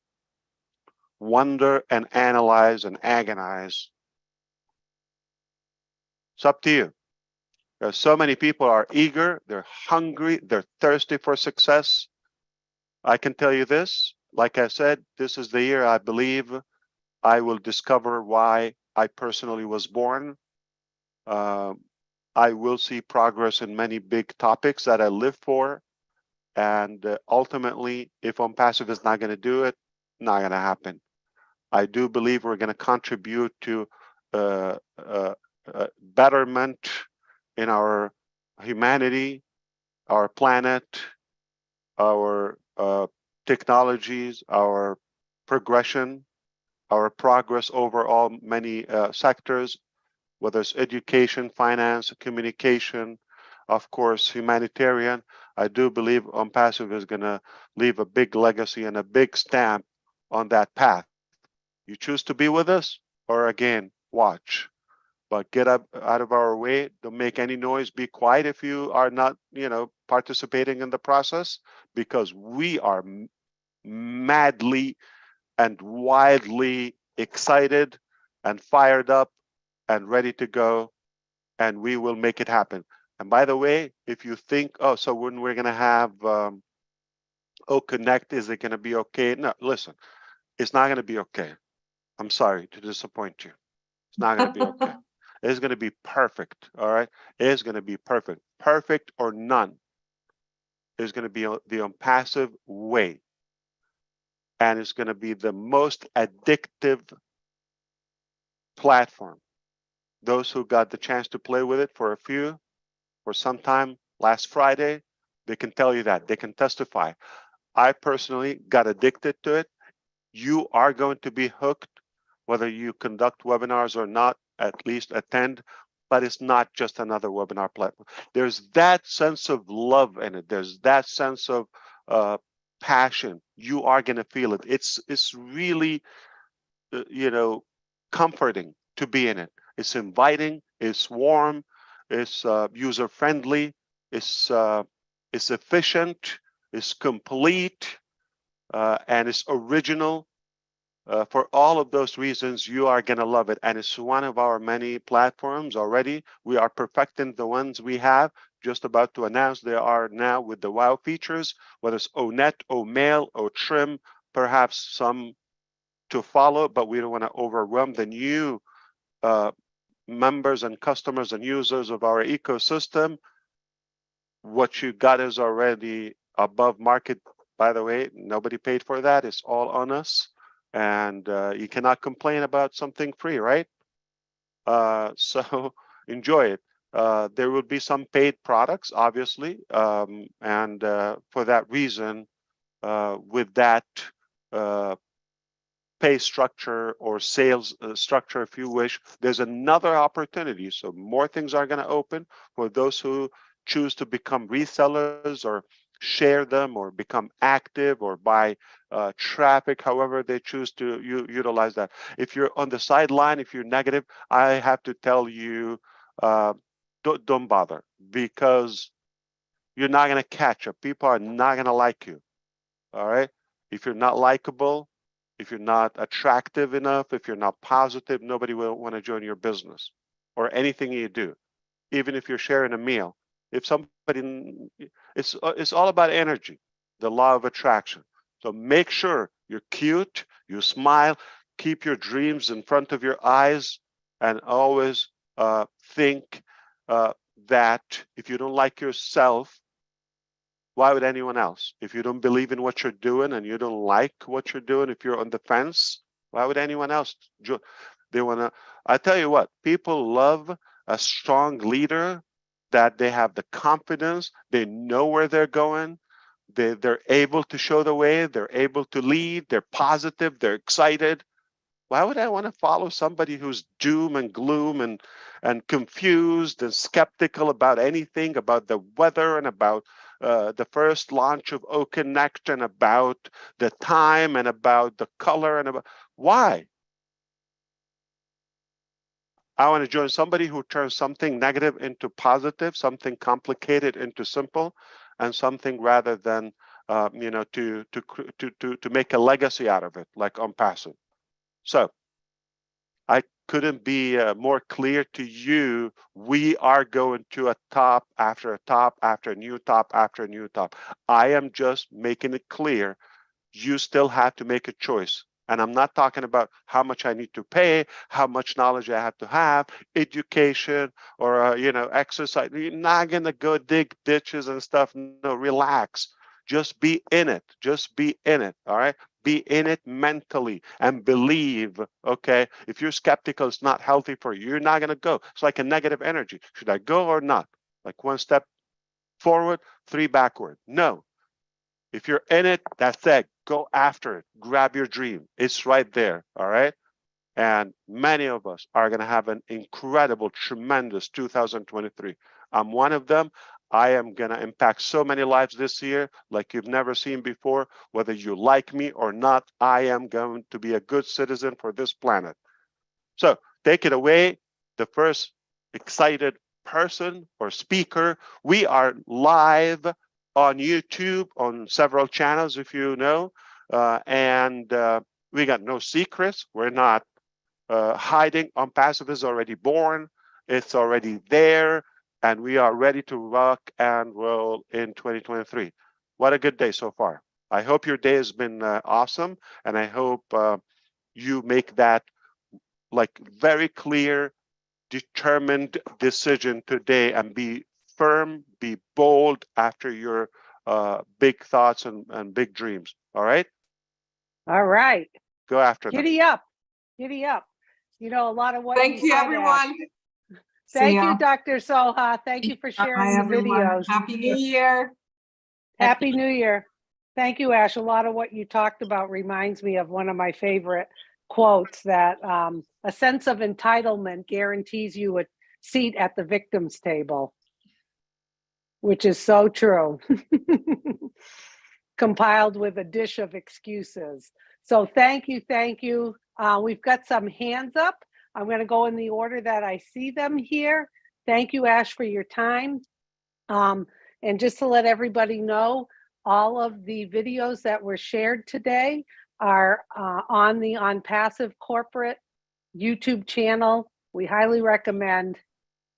Wonder and analyze and agonize. It's up to you. There's so many people are eager, they're hungry, they're thirsty for success. I can tell you this, like I said, this is the year I believe I will discover why I personally was born. I will see progress in many big topics that I live for. And ultimately, if Onpassive is not going to do it, not going to happen. I do believe we're going to contribute to betterment in our humanity, our planet, our technologies, our progression, our progress over all many sectors, whether it's education, finance, communication, of course, humanitarian. I do believe Onpassive is going to leave a big legacy and a big stamp on that path. You choose to be with us, or again, watch. But get up out of our way. Don't make any noise. Be quiet if you are not, participating in the process, because we are madly and wildly excited and fired up and ready to go, and we will make it happen. And by the way, if you think, oh, so when we're going to have Connect, is it going to be okay? No, listen, it's not going to be okay. I'm sorry to disappoint you. It's not going to be okay. It's going to be perfect. All right. It's going to be perfect. Perfect or none is going to be the Onpassive way. And it's going to be the most addictive platform. Those who got the chance to play with it for some time last Friday, they can tell you that. They can testify. I personally got addicted to it. You are going to be hooked, whether you conduct webinars or not, at least attend, but it's not just another webinar platform. There's that sense of love in it. There's that sense of passion. You are going to feel it. It's really, comforting to be in it. It's inviting, it's warm, it's user-friendly, it's efficient, it's complete, and it's original. For all of those reasons, you are going to love it. And it's one of our many platforms already. We are perfecting the ones we have, just about to announce they are now with the wow features, whether it's ONet, OMail, OTrim, perhaps some to follow, but we don't want to overwhelm the new members and customers and users of our ecosystem. What you got is already above market. By the way, nobody paid for that. It's all on us. And you cannot complain about something free, right? So enjoy it. There will be some paid products, obviously. And for that reason, with that pay structure or sales structure, if you wish, there's another opportunity. So more things are going to open for those who choose to become resellers or share them or become active or buy traffic, however they choose to utilize that. If you're on the sideline, if you're negative, I have to tell you, don't bother, because you're not going to catch up. People are not going to like you. All right. If you're not likable, if you're not attractive enough, if you're not positive, nobody will want to join your business or anything you do, even if you're sharing a meal. If somebody, it's all about energy, the law of attraction. So make sure you're cute, you smile, keep your dreams in front of your eyes, and always think that if you don't like yourself, why would anyone else? If you don't believe in what you're doing and you don't like what you're doing, if you're on the fence, why would anyone else? They want to, I tell you what, people love a strong leader, that they have the confidence, they know where they're going, they're able to show the way, they're able to lead, they're positive, they're excited. Why would I want to follow somebody who's doom and gloom and confused and skeptical about anything, about the weather and about the first launch of OConnect and about the time and about the color and about why? I want to join somebody who turns something negative into positive, something complicated into simple, and something rather than to make a legacy out of it, like Onpassive. So I couldn't be more clear to you. We are going to a top after a top after a new top after a new top. I am just making it clear. You still have to make a choice. And I'm not talking about how much I need to pay, how much knowledge I have to have, education, or exercise. You're not gonna go dig ditches and stuff. No, relax. Just be in it. Just be in it. All right. Be in it mentally and believe. Okay. If you're skeptical, it's not healthy for you. You're not gonna go. It's like a negative energy. Should I go or not? Like one step forward, three backward. No. If you're in it, that's it. Go after it. Grab your dream. It's right there. All right. And many of us are going to have an incredible, tremendous 2023. I'm one of them. I am going to impact so many lives this year like you've never seen before. Whether you like me or not, I am going to be a good citizen for this planet. So take it away, the first excited person or speaker. We are live on YouTube on several channels, if you know, and we got no secrets. We're not hiding. Onpassive is already born. It's already there, and we are ready to rock and roll in 2023. What a good day so far. I hope your day has been awesome, and I hope you make that like very clear, determined decision today and be firm, be bold after your big thoughts and big dreams. All right? All right. Go after them. Giddy up. Giddy up. You know, a lot of what Thank you, said, everyone. Thank See ya. you, Dr. Soha. Thank you for sharing Bye, the everyone. videos. Happy New Year. Happy New Year. Thank you, Ash. A lot of what you talked about reminds me of one of my favorite quotes, that a sense of entitlement guarantees you a seat at the victim's table, which is so true. Compiled with a dish of excuses. So thank you, thank you. We've got some hands up. I'm going to go in the order that I see them here. Thank you, Ash, for your time. And just to let everybody know, all of the videos that were shared today are on the Onpassive corporate YouTube channel. We highly recommend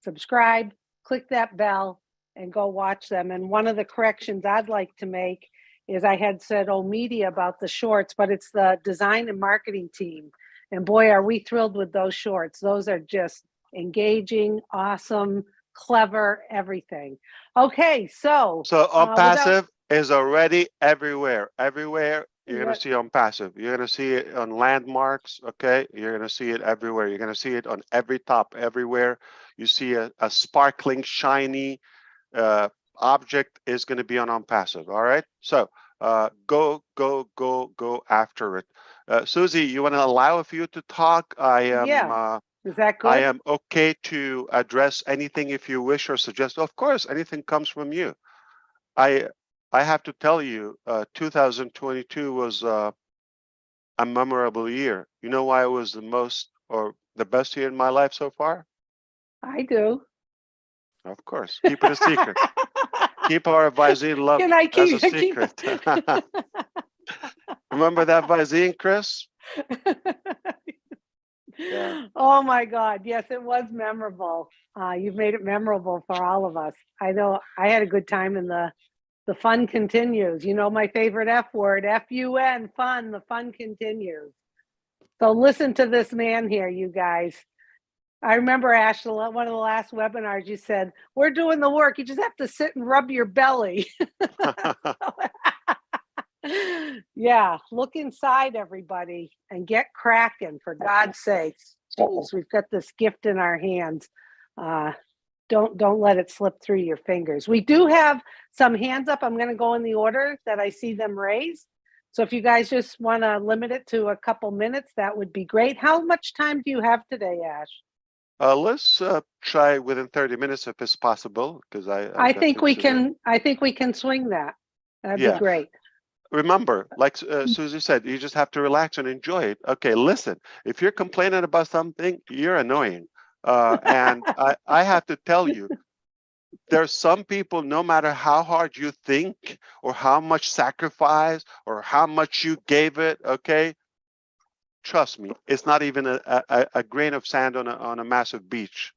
subscribe, click that bell, and go watch them. And one of the corrections I'd like to make is I had said media about the shorts, but it's the design and marketing team. And boy, are we thrilled with those shorts. Those are just engaging, awesome, clever, everything. Okay, so Onpassive is already everywhere. Everywhere you're Yeah. going to see Onpassive. You're going to see it on landmarks. Okay, you're going to see it everywhere. You're going to see it on every top, everywhere. You see a sparkling, shiny object is going to be on Onpassive. All right, so go after it. Susie, you want to allow a few to talk? I am. Yeah. Is that good? I am okay to address anything if you wish or suggest. Of course, anything comes from you. I have to tell you, 2022 was a memorable year. You know why it was the most or the best year in my life so far? I do. Of course, keep it a secret. Keep our Visine love Can I as a keep secret. Remember that Visine, Chris? Yeah. Oh my God. Yes, it was memorable. You've made it memorable for all of us. I know I had a good time, and the fun continues. You know, my favorite F word, F-U-N, fun, the fun continues. So listen to this man here, you guys. I remember, Ash, one of the last webinars, you said, we're doing the work. You just have to sit and rub your belly. Yeah, look inside, everybody, and get cracking, for God's sakes. Jeez, we've got this gift in our hands. Don't let it slip through your fingers. We do have some hands up. I'm going to go in the order that I see them raised. So if you guys just want to limit it to a couple minutes, that would be great. How much time do you have today, Ash? Let's try within 30 minutes if it's possible, because I think we can. I think we can swing that. That'd be great. Remember, like Susie said, you just have to relax and enjoy it. Okay, listen, if you're complaining about something, you're annoying. And I have to tell you, there's some people, no matter how hard you think or how much sacrifice or how much you gave it, okay, trust me, it's not even a grain of sand on a massive beach.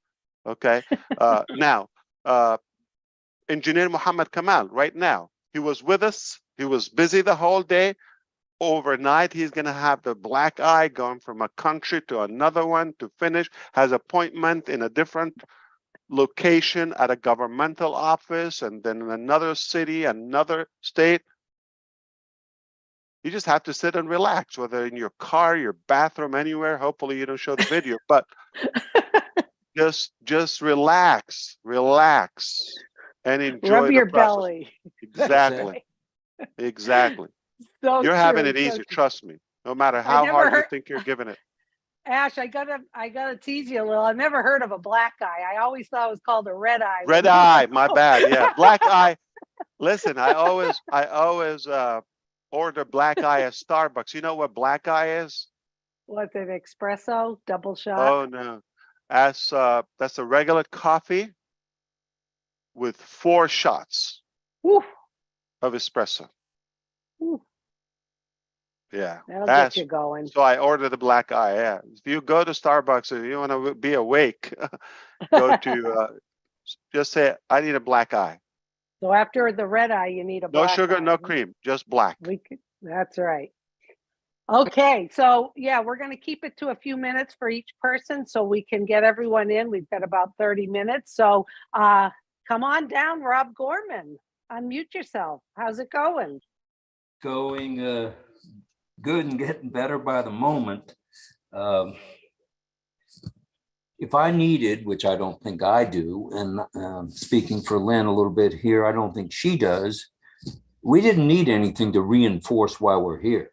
Okay. Now, Engineer Muhammad Kamal, right now, he was with us. He was busy the whole day. Overnight, he's going to have the black eye going from a country to another one to finish, has appointment in a different location at a governmental office, and then in another city, another state. You just have to sit and relax, whether in your car, your bathroom, anywhere. Hopefully you don't show the video, but just relax and enjoy Rub the your process. belly. Exactly. Exactly. So You're having true, it so easy, true. trust me. No matter I how never hard you heard- think you're giving it. Ash, I gotta tease you a little. I've never heard of a black eye. I always thought it was called a red eye. Red eye, my bad. Yeah, black eye. Listen, I always order black eye at Starbucks. You know what black eye is? What's an espresso double shot? Oh no. That's a regular coffee with 4 shots Woo, of espresso. woo, Yeah. that'll That's get you going. so I ordered the black eye. Yeah. If you go to Starbucks and you want to be awake, go to just say I need a black eye. So after the red eye, you need a No black sugar, eye. no cream, just black. That's right. Okay, so yeah, we're going to keep it to a few minutes for each person so we can get everyone in. We've got about 30 minutes. So come on down, Rob Gorman. Unmute yourself. How's it going? Going good and getting better by the moment. If I needed, which I don't think I do, and speaking for Lynn a little bit here, I don't think she does, we didn't need anything to reinforce why we're here.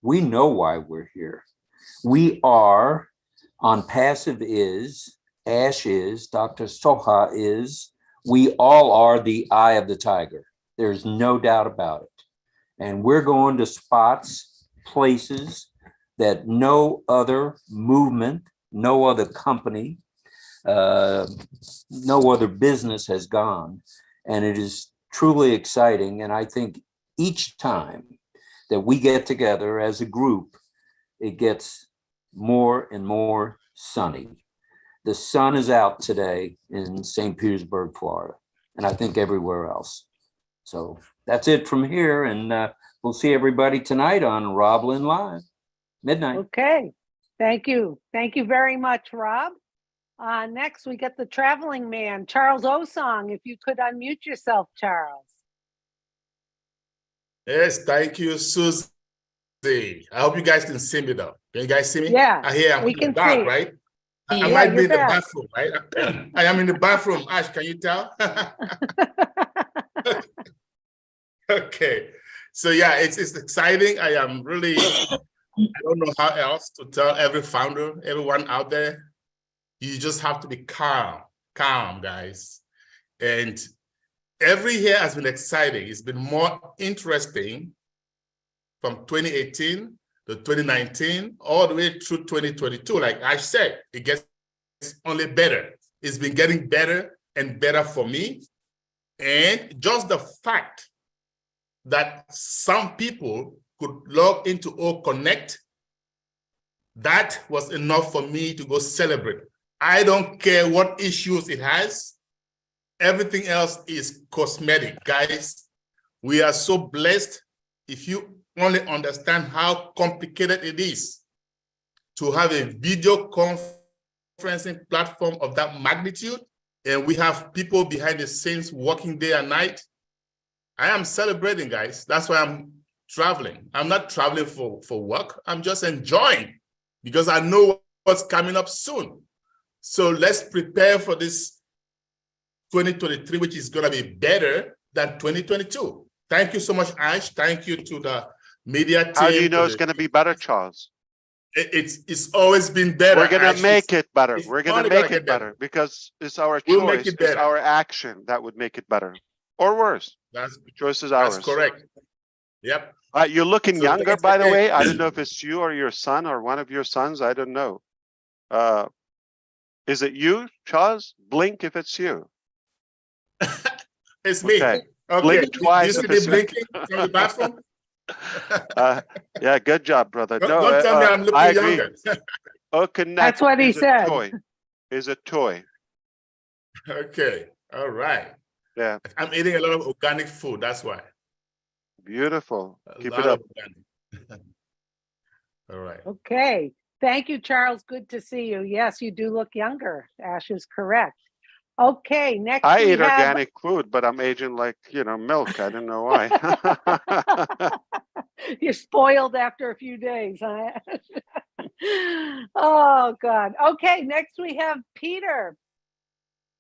We know why we're here. We are, Onpassive is, Ash is, Dr. Soha is, we all are the eye of the tiger. There's no doubt about it. And we're going to spots, places that no other movement, no other company, no other business has gone. And it is truly exciting. And I think each time that we get together as a group, it gets more and more sunny. The sun is out today in St. Petersburg, Florida, and I think everywhere else. So that's it from here. And we'll see everybody tonight on Roblin Live, midnight. Okay, thank you. Thank you very much, Rob. Next, we get the traveling man, Charles Osong. If you could unmute yourself, Charles. Yes, thank you, Susie. I hope you guys can see me though. Can you guys see me? Yeah, I hear I'm we in the can dark, see. right? I Yeah, might be you're in the back. bathroom, right? I am in the bathroom. Ash, can you tell? Okay. So yeah, it's exciting. I am really, I don't know how else to tell every founder, everyone out there. You just have to be calm, guys. And every year has been exciting. It's been more interesting from 2018 to 2019, all the way through 2022. Like I said, it gets only better. It's been getting better and better for me. And just the fact that some people could log into O Connect, that was enough for me to go celebrate. I don't care what issues it has. Everything else is cosmetic, guys. We are so blessed. If you only understand how complicated it is to have a video conferencing platform of that magnitude, and we have people behind the scenes working day and night. I am celebrating, guys. That's why I'm traveling. I'm not traveling for work. I'm just enjoying because I know what's coming up soon. So let's prepare for this 2023, which is going to be better than 2022. Thank you so much, Ash. Thank you to the media team. How do you know it's going to be better, Charles? It's always been better. We're going to Ash. make it better. it's We're going only to make gonna it get better. better because it's our We'll make choice. it It's better. our action that would make it better or worse. The choice is ours. That's correct. Yep. You're looking So younger, thanks by the again. way. I don't know if it's you or your son or one of your sons. I don't know. Is it you, Charles? Blink if it's you. It's me. Okay. Okay. Blink twice You see if me it's me. blinking from the bathroom? Yeah, good job, brother. Don't tell me I'm looking I agree. younger. Connect That's what he is a said. toy. Is a toy. Okay. All right. Yeah. I'm eating a lot of organic food. That's why. Beautiful. A Keep lot it up. of organic. All right. Okay. Thank you, Charles. Good to see you. Yes, you do look younger. Ash is correct. Okay, next I we eat have... organic food, but I'm aging like, milk. I don't know why. You're spoiled after a few days, huh? Oh, God. Okay, next we have Peter.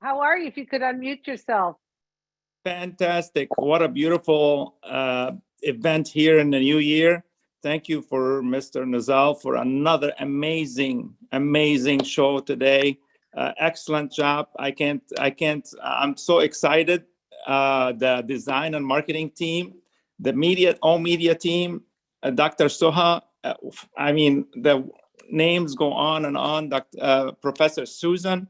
How are you? If you could unmute yourself. Fantastic. What a beautiful event here in the new year. Thank you for Mr. Nazal for another amazing show today. Excellent job. I'm so excited. The design and marketing team, the all media team, Dr. Soha. I mean, the names go on and on. Professor Susan,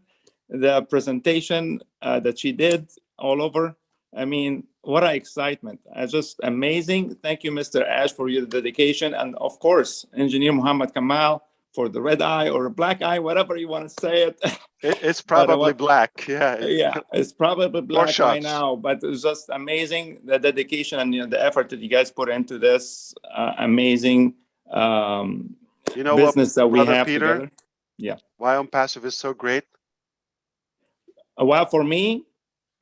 the presentation that she did all over. I mean, what an excitement. Just amazing. Thank you, Mr. Ash, for your dedication. And of course, Engineer Muhammad Kamal for the red eye or black eye, whatever you want to say it. It's probably black. Yeah. Yeah, it's probably black right shots. now, but it's just amazing, the dedication and the effort that you guys put into this amazing business that we have Peter, together. Yeah. Why Onpassive is so great? Well, for me,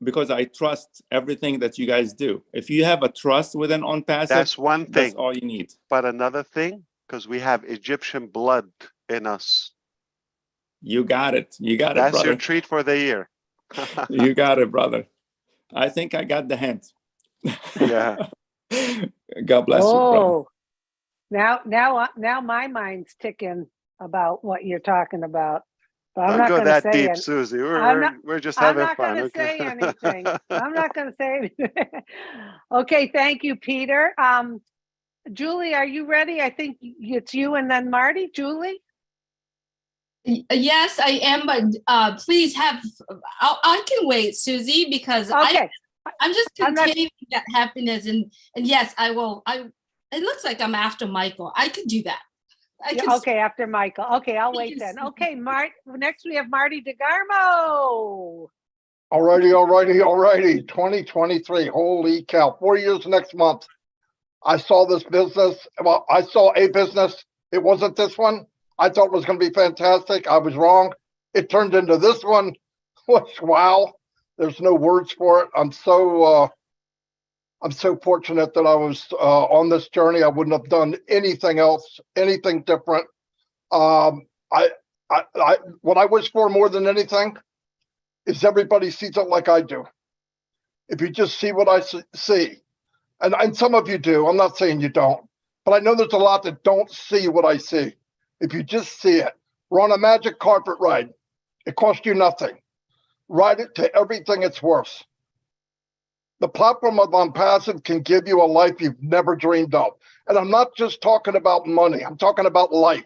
because I trust everything that you guys do. If you have a trust within Onpassive, that's one thing. That's all you need. But another thing, because we have Egyptian blood in us. You got it. You got it, brother. That's your treat for the year. You got it, brother. I think I got the hint. Yeah. God bless you, brother. Now my mind's ticking about what you're talking about. But I'm Don't not go going to that say deep, it. Susie. We're just having fun. I'm not going to say anything. I'm not going to say anything. Okay, thank you, Peter. Julie, are you ready? I think it's you and then Marty. Julie? Yes, I am, but please I can wait, Susie, because okay. I'm just containing that happiness, and yes, I will. It looks like I'm after Michael. I could do that. Okay, after Michael. Okay, I'll wait then. Okay, next we have Marty DeGarmo. Alrighty. 2023. Holy cow. 4 years next month. I saw this business. Well, I saw a business. It wasn't this one. I thought it was going to be fantastic. I was wrong. It turned into this one. Wow. There's no words for it. I'm so fortunate that I was on this journey. I wouldn't have done anything else, anything different. What I wish for more than anything is everybody sees it like I do. If you just see what I see, and some of you do, I'm not saying you don't, but I know there's a lot that don't see what I see. If you just see it, we're on a magic carpet ride. It costs you nothing. Ride it to everything it's worth. The platform of Onpassive can give you a life you've never dreamed of. And I'm not just talking about money. I'm talking about life,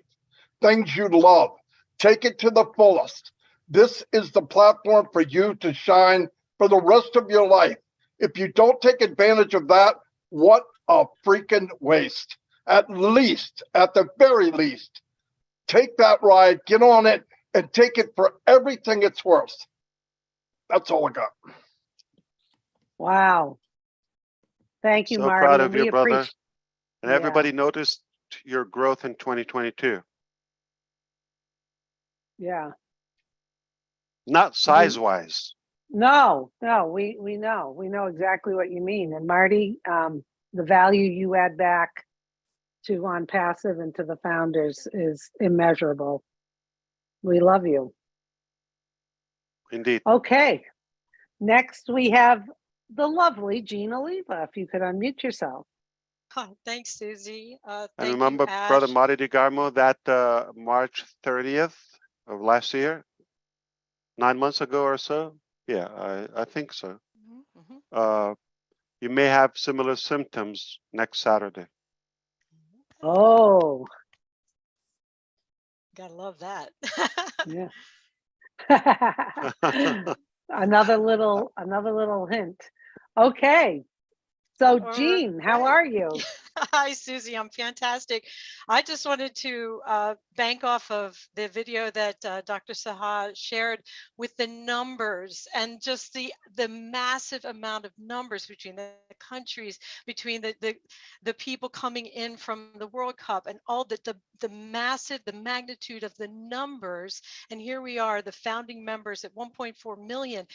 things you love. Take it to the fullest. This is the platform for you to shine for the rest of your life. If you don't take advantage of that, what a freaking waste. At the very least, take that ride, get on it, and take it for everything it's worth. That's all I got. Wow. Thank you, so Marty. Proud of you, brother. And Yeah. everybody noticed your growth in 2022. Yeah. Not size-wise. No, we know exactly what you mean. And Marty, the value you add back to Onpassive and to the founders is immeasurable. We love you. Indeed. Okay. Next, we have the lovely Gina Leva. If you could unmute yourself. Oh, thanks, Susie. And Thank remember, you, Brother Ash. Marty DeGarmo, that March 30th of last year, 9 months ago or so? Yeah, I think so. Mm-hmm. You may have similar symptoms next Saturday. Oh. Gotta love that. Yeah. another little hint. Okay. So Jean, how are you? Hi, Susie. I'm fantastic. I just wanted to bank off of the video that Dr. Saha shared with the numbers and just the massive amount of numbers between the countries, between the people coming in from the World Cup, and all the magnitude of the numbers. And here we are, the founding members at 1.4 million,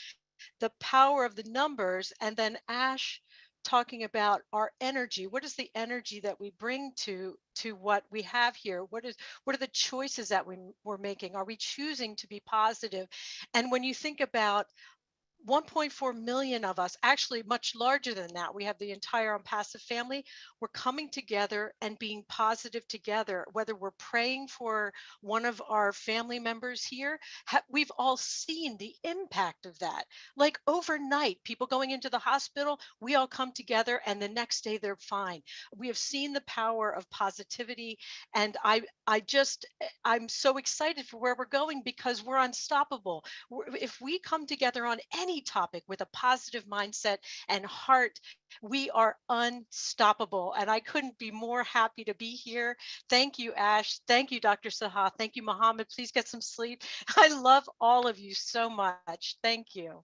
the power of the numbers, and then Ash talking about our energy. What is the energy that we bring to what we have here? What are the choices that we're making? Are we choosing to be positive? And when you think about 1.4 million of us, actually much larger than that. We have the entire Onpassive family. We're coming together and being positive together, whether we're praying for one of our family members here. We've all seen the impact of that. Like overnight, people going into the hospital, we all come together and the next day they're fine. We have seen the power of positivity. And I'm so excited for where we're going because we're unstoppable. If we come together on any topic with a positive mindset and heart, we are unstoppable. And I couldn't be more happy to be here. Thank you, Ash. Thank you, Dr. Saha. Thank you, Mohammed. Please get some sleep. I love all of you so much. Thank you.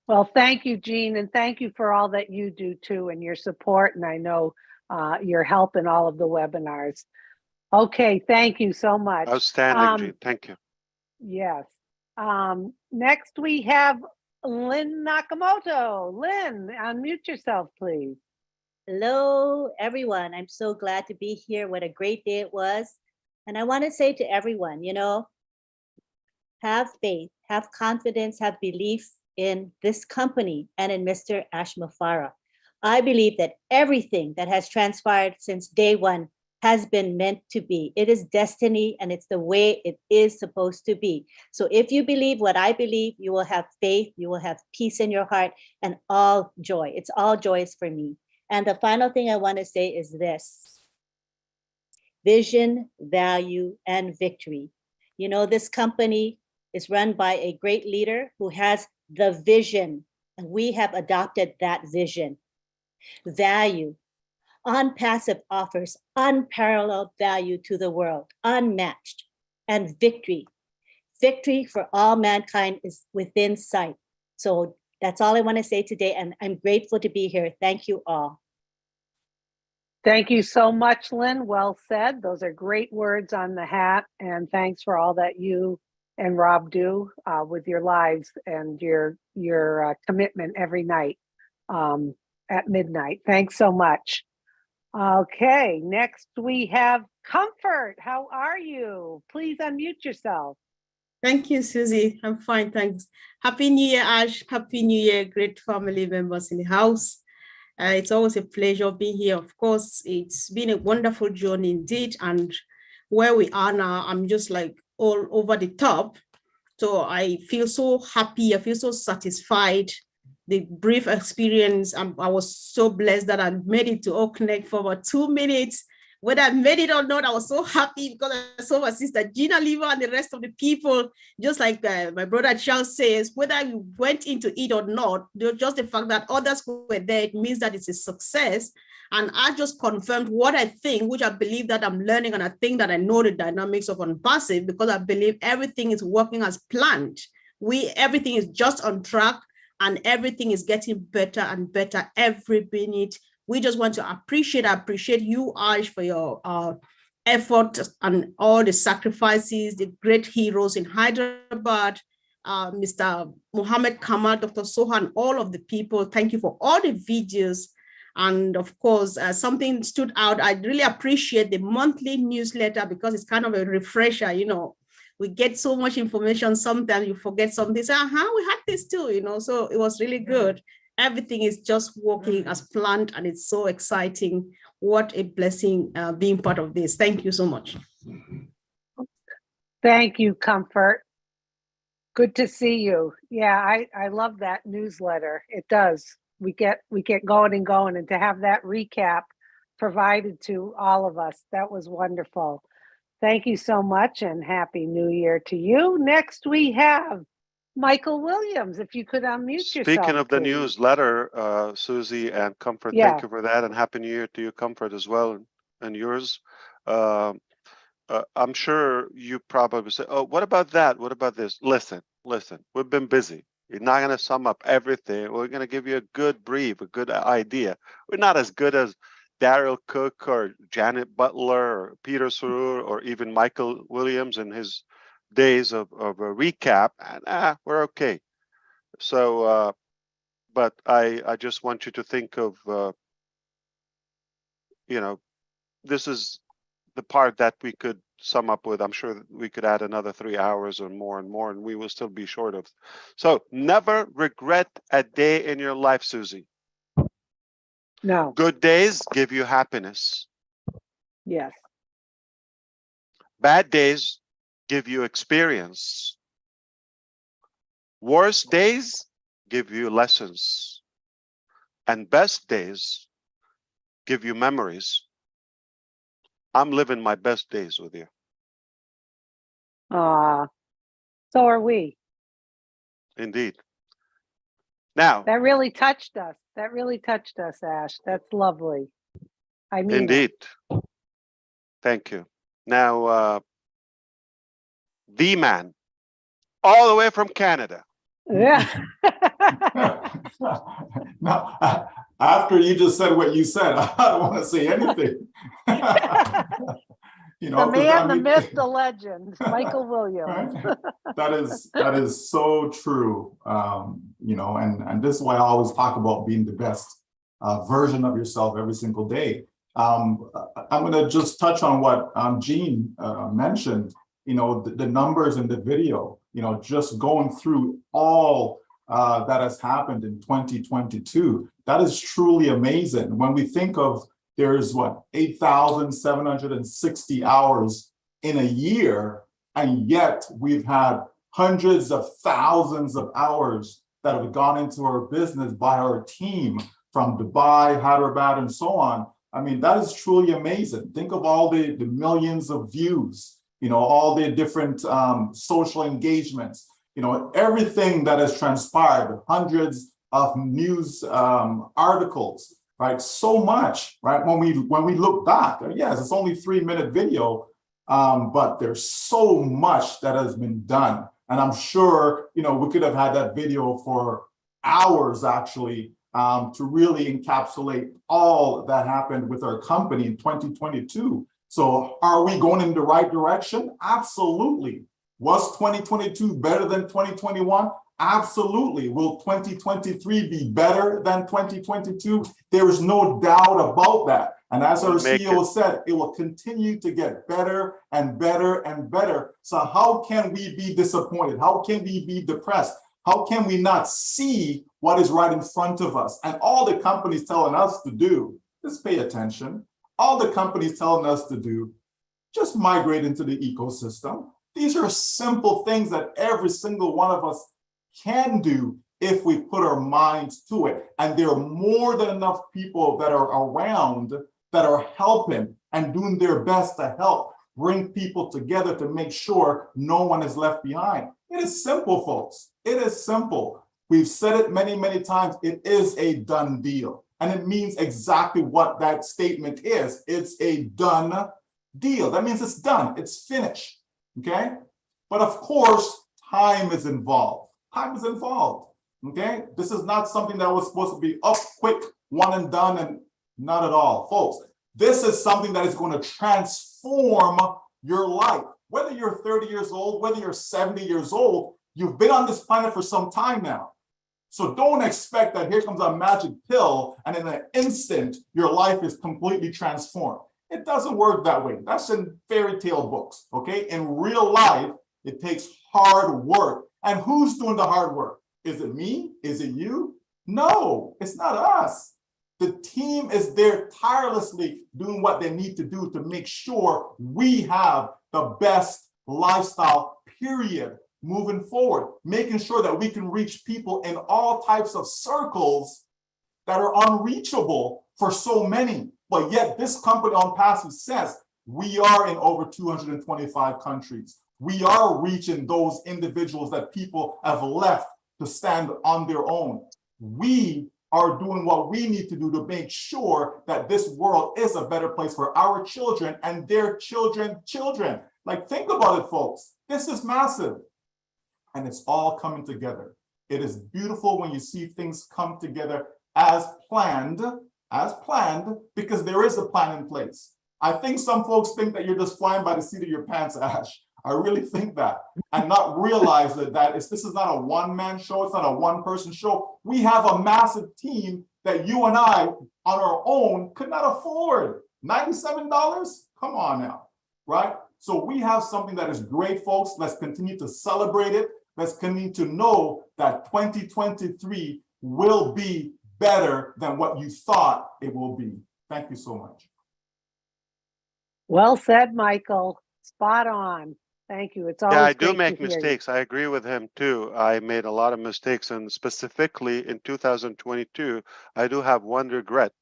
Well, thank you, Jean, and thank you for all that you do too and your support. And I know your help in all of the webinars. Okay, thank you so much. Outstanding, Jean. Thank you. Yes. Next we have Lynn Nakamoto. Lynn, unmute yourself, please. Hello, everyone. I'm so glad to be here. What a great day it was. And I want to say to everyone, you know, have faith, have confidence, have belief in this company and in Mr. Ash Mufareh. I believe that everything that has transpired since day one has been meant to be. It is destiny and it's the way it is supposed to be. So if you believe what I believe, you will have faith, you will have peace in your heart and all joy. It's all joyous for me. And the final thing I want to say is this: vision, value, and victory. You know, this company is run by a great leader who has the vision, and we have adopted that vision. Value. Onpassive offers unparalleled value to the world, unmatched. And victory. Victory for all mankind is within sight. So that's all I want to say today, and I'm grateful to be here. Thank you all. Thank you so much, Lynn. Well said. Those are great words on the hat. And thanks for all that you and Rob do with your lives and your commitment every night at midnight. Thanks so much. Okay, next we have Comfort. How are you? Please unmute yourself. Thank you, Susie. I'm fine, thanks. Happy New Year, Ash. Happy New Year, great family members in the house. It's always a pleasure being here. Of course, it's been a wonderful journey indeed. And where we are now, I'm just like all over the top. So I feel so happy. I feel so satisfied. The brief experience, I was so blessed that I made it to All Connect for about 2 minutes. Whether I made it or not, I was so happy because I saw my sister Gina Lever and the rest of the people, just like my brother Charles says, whether you went into it or not, just the fact that others were there, it means that it's a success. And I just confirmed what I think, which I believe that I'm learning, and I think that I know the dynamics of Onpassive because I believe everything is working as planned. Everything is just on track and everything is getting better and better every minute. We just want to appreciate you, Ash, for your effort and all the sacrifices, the great heroes in Hyderabad, Mr. Mohammed Kamal, Dr. Sohan, all of the people. Thank you for all the videos. And of course, something stood out. I really appreciate the monthly newsletter because it's kind of a refresher, you know. We get so much information, sometimes you forget something. Say, we had this too, you know, so it was really good. Everything is just working as planned and it's so exciting. What a blessing being part of this. Thank you so much. Thank you, Comfort. Good to see you. Yeah, I love that newsletter. It does. We get going and going, and to have that recap provided to all of us, that was wonderful. Thank you so much and Happy New Year to you. Next we have Michael Williams, if you could unmute yourself. Speaking of the please. newsletter, Susie and Comfort, Yeah. thank you for that, and Happy New Year to you, Comfort, as well, and yours. I'm sure you probably say, oh, what about that? What about this? Listen, we've been busy. We're not going to sum up everything. We're going to give you a good brief, a good idea. We're not as good as Daryl Cook or Janet Butler or Peter Surur or even Michael Williams in his days of a recap. And we're okay. So, but I just want you to think of, you know, this is the part that we could sum up with. I'm sure that we could add another 3 hours or more, and we will still be short of. So never regret a day in your life, Susie. No, Good days give you happiness. yes, Bad days give you experience. Worst days give you lessons. And best days give you memories. I'm living my best days with you. so are we. Indeed. Now, That really touched us. That really touched us, Ash. That's lovely. I mean, indeed. Thank you. Now, the man, all the way from Canada. yeah. Now, after you just said what you said, I don't want to say anything. You know, The 'cause, man, I the mean- myth, the legend, Michael Williams. Right? That is so true. You know, and this is why I always talk about being the best version of yourself every single day. I'm going to just touch on what Jean mentioned. You know, the numbers in the video. You know, just going through all that has happened in 2022. That is truly amazing. When we think of there's what 8,760 hours in a year, and yet we've had hundreds of thousands of hours that have gone into our business by our team from Dubai, Hyderabad, and so on. I mean, that is truly amazing. Think of all the millions of views, you know, all the different social engagements, you know, everything that has transpired, hundreds of news articles, right? So much, right? When we look back, yes, it's only 3-minute video, but there's so much that has been done. And I'm sure, you know, we could have had that video for hours actually to really encapsulate all that happened with our company in 2022. So are we going in the right direction? Absolutely. Was 2022 better than 2021? Absolutely. Will 2023 be better than 2022? There is no doubt about that. And as our CEO said, it will continue to get better and better and better. So how can we be disappointed? How can we be depressed? How can we not see what is right in front of us? And all the companies telling us to do, just pay attention. All the companies telling us to do, just migrate into the ecosystem. These are simple things that every single one of us can do if we put our minds to it. And there are more than enough people that are around that are helping and doing their best to help bring people together to make sure no one is left behind. It is simple, folks. It is simple. We've said it many, many times. It is a done deal. And it means exactly what that statement is. It's a done deal. That means it's done. It's finished. Okay? But of course, time is involved. Time is involved. Okay? This is not something that was supposed to be up quick, one and done, and not at all. Folks, this is something that is going to transform your life. Whether you're 30 years old, whether you're 70 years old, you've been on this planet for some time now. So don't expect that here comes a magic pill and in an instant, your life is completely transformed. It doesn't work that way. That's in fairy tale books, okay? In real life, it takes hard work. And who's doing the hard work? Is it me? Is it you? No, it's not us. The team is there tirelessly doing what they need to do to make sure we have the best lifestyle, period, moving forward, making sure that we can reach people in all types of circles that are unreachable for so many. But yet this company Onpassive says we are in over 225 countries. We are reaching those individuals that people have left to stand on their own. We are doing what we need to do to make sure that this world is a better place for our children and their children's children. Like, think about it, folks. This is massive. And it's all coming together. It is beautiful when you see things come together as planned, because there is a plan in place. I think some folks think that you're just flying by the seat of your pants, Ash. I really think that, and not realize that this is not a one-man show. It's not a one-person show. We have a massive team that you and I on our own could not afford. $97? Come on now. right? So we have something that is great, folks. Let's continue to celebrate it. Let's continue to know that 2023 will be better than what you thought it will be. Thank you so much. Well said, Michael. Spot on. Thank you. It's always Yeah, I do great make to hear you. mistakes. I agree with him too. I made a lot of mistakes, and specifically in 2022, I do have one regret.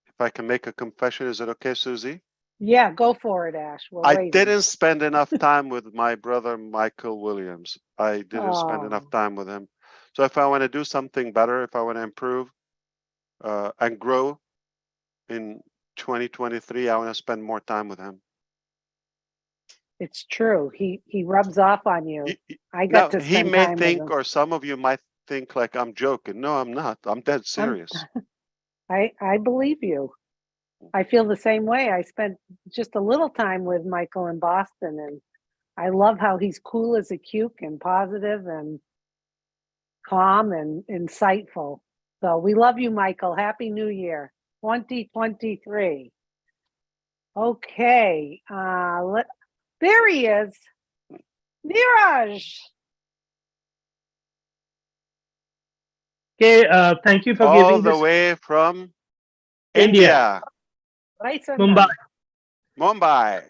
If I can make a confession, is it okay, Susie? Yeah, go for it, Ash. We're I waiting. didn't spend enough time with my brother, Michael Williams. I didn't spend enough Oh. time with him. So if I want to do something better, if I want to improve and grow in 2023, I want to spend more time with him. It's true. He rubs off on you. I Now, got to he spend may time with think, him. or some of you might think like I'm joking. No, I'm not. I'm dead serious. I believe you. I feel the same way. I spent just a little time with Michael in Boston, and I love how he's cool as a cuke and positive and calm and insightful. So we love you, Michael. Happy New Year, 2023. Okay, there he is, Neeraj. Okay, thank you for All giving the this. way from India. India, Mumbai. Mumbai.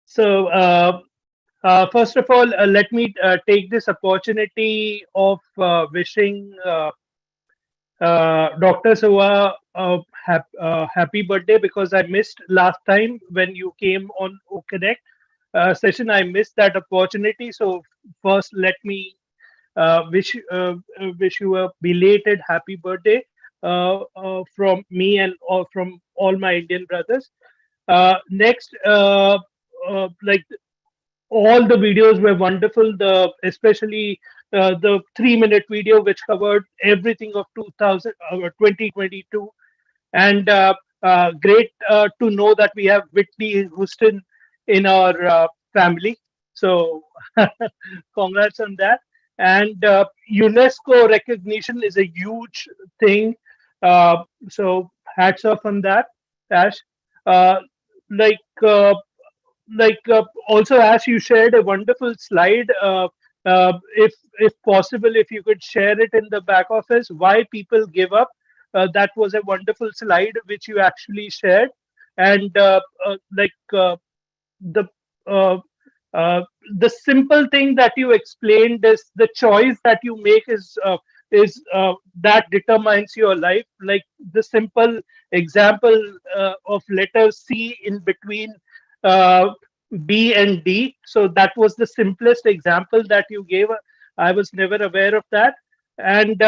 So, first of all, let me take this opportunity of wishing Dr. Suha happy birthday, because I missed last time when you came on Connect session. I missed that opportunity. So first, let me wish you a belated happy birthday from me and from all my Indian brothers. Next, like all the videos were wonderful. Especially the 3-minute video which covered everything of 2022, and great to know that we have Whitney Houston in our family. So congrats on that. And UNESCO recognition is a huge thing. So hats off on that, Ash. Uh, like uh, also, as you shared a wonderful slide, if possible, if you could share it in the back office, why people give up. That was a wonderful slide which you actually shared. And the uh, uh, the simple thing that you explained is the choice that you make is that determines your life. Like the simple example of letter C in between uh, B and D. So that was the simplest example that you gave. I was never aware of that. And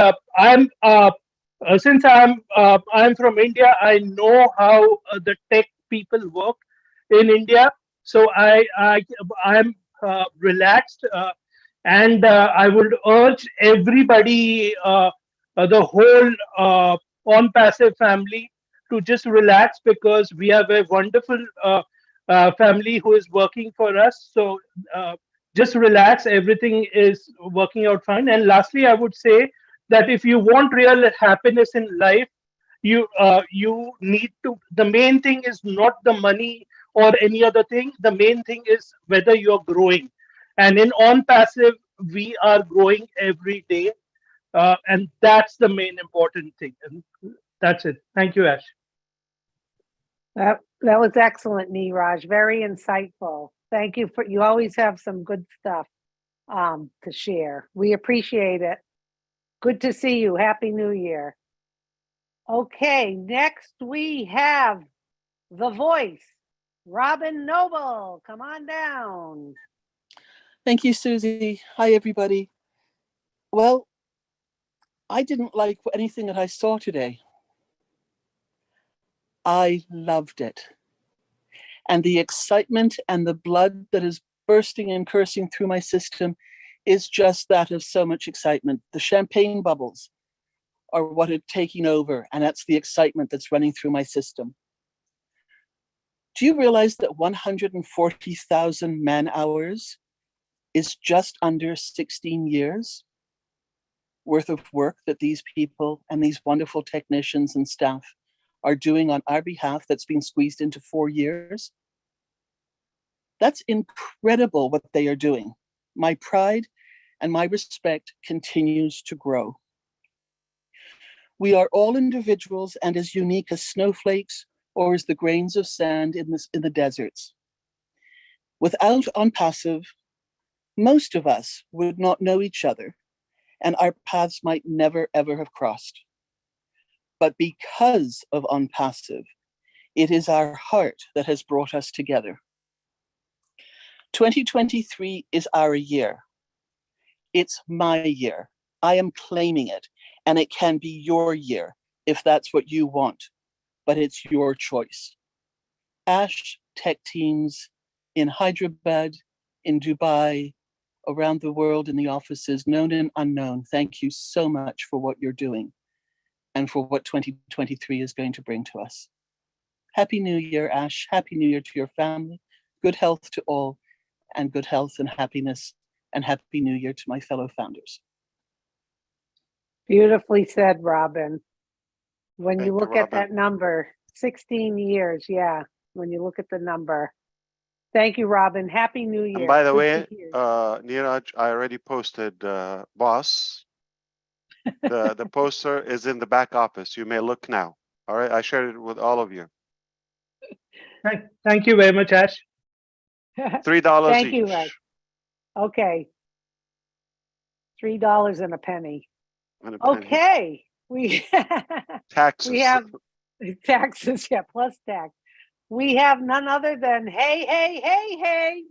since I'm from India, I know how the tech people work in India. So I'm relaxed, and I would urge everybody, the whole Onpassive family, to just relax, because we have a wonderful family who is working for us. So just relax, everything is working out fine. And lastly, I would say that if you want real happiness in life, you need to, the main thing is not the money or any other thing. The main thing is whether you're growing, and in Onpassive we are growing every day, and that's the main important thing. And that's it. Thank you, Ash. That was excellent, Neeraj. Very insightful. Thank you for, you always have some good stuff to share. We appreciate it. Good to see you. Happy New Year. Okay, next we have the voice, Robin Noble. Come on down. Thank you, Susie. Hi, everybody. Well, I didn't like anything that I saw today. I loved it. And the excitement and the blood that is bursting and coursing through my system is just that of so much excitement. The champagne bubbles are what are taking over, and that's the excitement that's running through my system. Do you realize that 140,000 man-hours is just under 16 years worth of work that these people and these wonderful technicians and staff are doing on our behalf that's been squeezed into 4 years. That's incredible what they are doing. My pride and my respect continues to grow. We are all individuals and as unique as snowflakes or as the grains of sand in the deserts. Without Onpassive, most of us would not know each other and our paths might never, ever have crossed. But because of Onpassive, it is our heart that has brought us together. 2023 is our year. It's my year. I am claiming it, and it can be your year if that's what you want, but it's your choice. Ash tech teams in Hyderabad, in Dubai, around the world in the offices, known and unknown, thank you so much for what you're doing and for what 2023 is going to bring to us. Happy New Year, Ash. Happy New Year to your family. Good health to all, and good health and happiness, and Happy New Year to my fellow founders. Beautifully said, Robin. When Thank you you, look at Robin. that number, 16 years, yeah, when you look at the number. Thank you, Robin. Happy New Year. And by the Good way, to hear. Neeraj, I already posted boss. The poster is in the back office. You may look now. All right, I shared it with all of you. Thank you very much, Ash. $3 Thank each. you, Raj. Okay. $3 and a penny. And a penny. Okay. We Taxes. we have taxes, yeah, plus tax. We have none other than hey,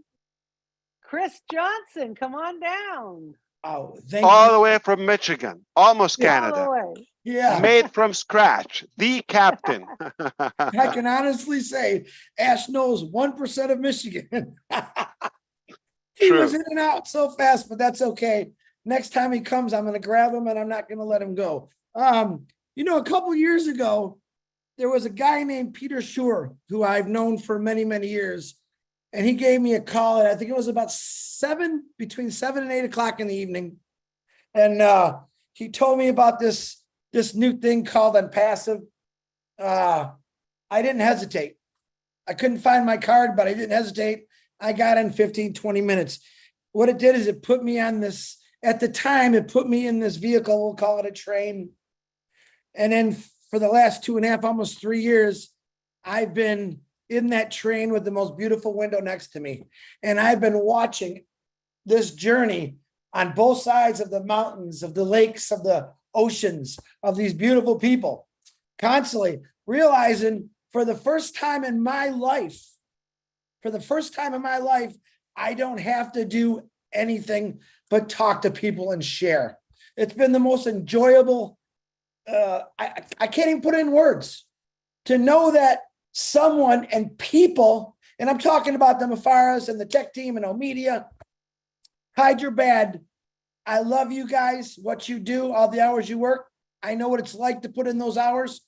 Chris Johnson, come on down. Oh, thank All you. the way from Michigan, almost All Canada. the way. Yeah, Made from scratch, the captain. I can honestly say Ash knows 1% of Michigan. He was True. in and out so fast, but that's okay. Next time he comes, I'm going to grab him and I'm not going to let him go. A couple years ago, there was a guy named Peter Schur who I've known for many, many years. And he gave me a call, and I think it was about between 7 and 8 o'clock in the evening. And he told me about this new thing called Onpassive. I didn't hesitate. I couldn't find my card, but I didn't hesitate. I got in 15, 20 minutes. What it did is it put me on this, at the time, it put me in this vehicle, we'll call it a train. And then for the last 2.5, almost 3 years, I've been in that train with the most beautiful window next to me. And I've been watching this journey on both sides of the mountains, of the lakes, of the oceans, of these beautiful people, constantly realizing for the first time in my life, I don't have to do anything but talk to people and share. It's been the most enjoyable, I can't even put it in words, to know that someone and people, and I'm talking about the Mafaras and the tech team and Omedia, Hyderabad. I love you guys, what you do, all the hours you work. I know what it's like to put in those hours.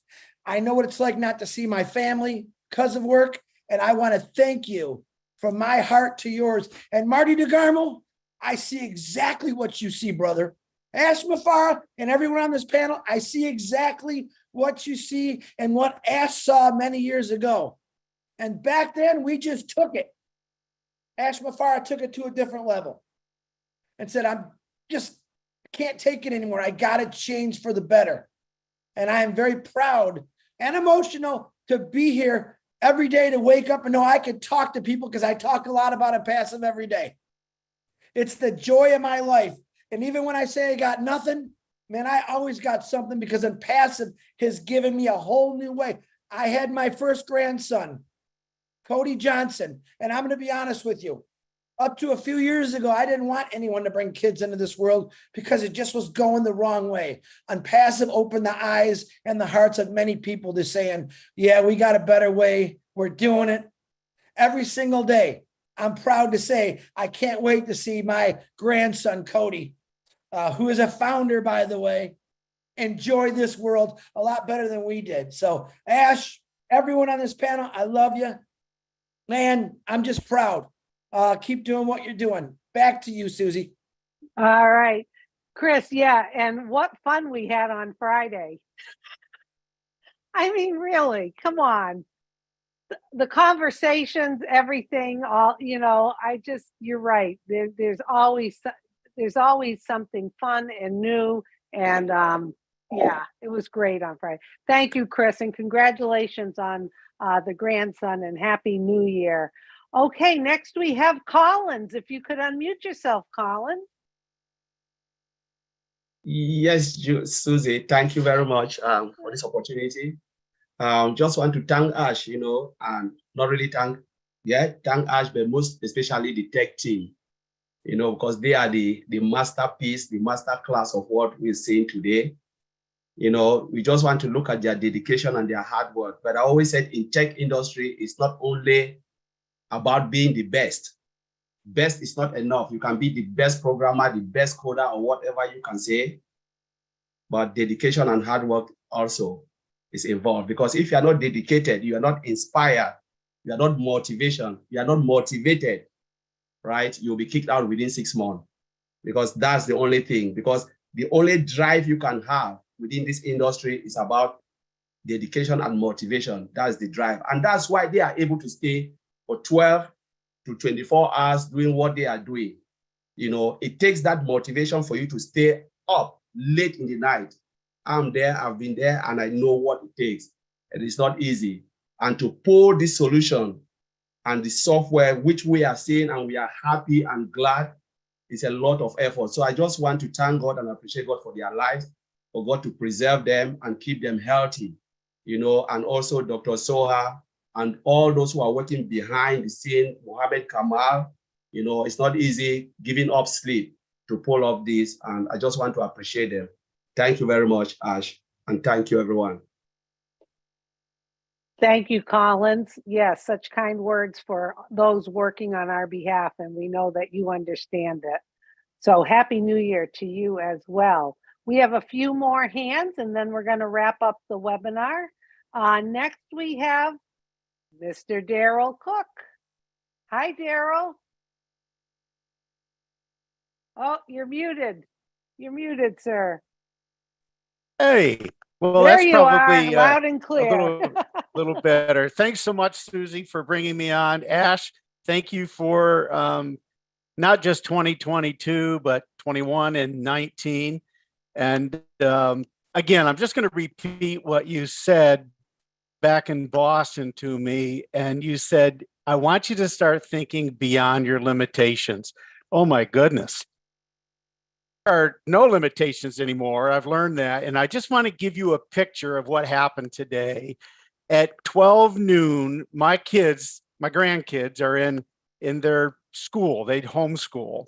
I know what it's like not to see my family because of work. And I want to thank you from my heart to yours. And Marty DeGarmo, I see exactly what you see, brother. Ash Mafara and everyone on this panel, I see exactly what you see and what Ash saw many years ago. And back then, we just took it. Ash Mafara took it to a different level and said, I'm just can't take it anymore. I got to change for the better. And I am very proud and emotional to be here every day, to wake up and know I can talk to people, because I talk a lot about Onpassive every day. It's the joy of my life. And even when I say I got nothing, man, I always got something, because Onpassive has given me a whole new way. I had my first grandson, Cody Johnson, and I'm going to be honest with you. Up to a few years ago, I didn't want anyone to bring kids into this world because it just was going the wrong way. Onpassive opened the eyes and the hearts of many people to saying, yeah, we got a better way. We're doing it every single day. I'm proud to say I can't wait to see my grandson, Cody, who is a founder, by the way, enjoy this world a lot better than we did. So Ash, everyone on this panel, I love you. Man, I'm just proud. Keep doing what you're doing. Back to you, Susie. All right. Chris, yeah, and what fun we had on Friday. I mean, really, come on. The conversations, everything, all, you know, you're right. There's always something fun and new. And yeah, it was great on Friday. Thank you, Chris, and congratulations on the grandson and Happy New Year. Okay, next we have Collins. If you could unmute yourself, Collins. Yes, Susie, thank you very much for this opportunity. Just want to thank Ash, and not really thank Ash, but most especially the tech team, because they are the masterpiece, the master class of what we're seeing today. We just want to look at their dedication and their hard work. But I always said in tech industry, it's not only about being the best. Best is not enough. You can be the best programmer, the best coder, or whatever you can say. But dedication and hard work also is involved, because if you are not dedicated, you are not inspired, you are not motivated, right? You'll be kicked out within 6 months, because that's the only thing. Because the only drive you can have within this industry is about dedication and motivation. That's the drive. And that's why they are able to stay for 12 to 24 hours doing what they are doing. It takes that motivation for you to stay up late in the night. I'm there, I've been there, and I know what it takes. And it's not easy. And to pull this solution and the software, which we are seeing and we are happy and glad, is a lot of effort. So I just want to thank God and appreciate God for their lives, for God to preserve them and keep them healthy, and also Dr. Soha and all those who are working behind the scene, Mohammed Kamal. It's not easy giving up sleep to pull off this, and I just want to appreciate them. Thank you very much, Ash, and thank you, everyone. Thank you, Collins. Yes, such kind words for those working on our behalf, and we know that you understand it. So Happy New Year to you as well. We have a few more hands, and then we're going to wrap up the webinar. Next, we have Mr. Daryl Cook. Hi, Daryl. Oh, you're muted. You're muted, sir. Hey, well, there that's you probably are, loud and clear. a little better. Thanks so much, Susie, for bringing me on. Ash, thank you for not just 2022, but 21 and 19. And again, I'm just going to repeat what you said back in Boston to me. And you said, I want you to start thinking beyond your limitations. Oh my goodness. There are no limitations anymore. I've learned that. And I just want to give you a picture of what happened today. At 12 noon, my grandkids are in their school. They homeschool.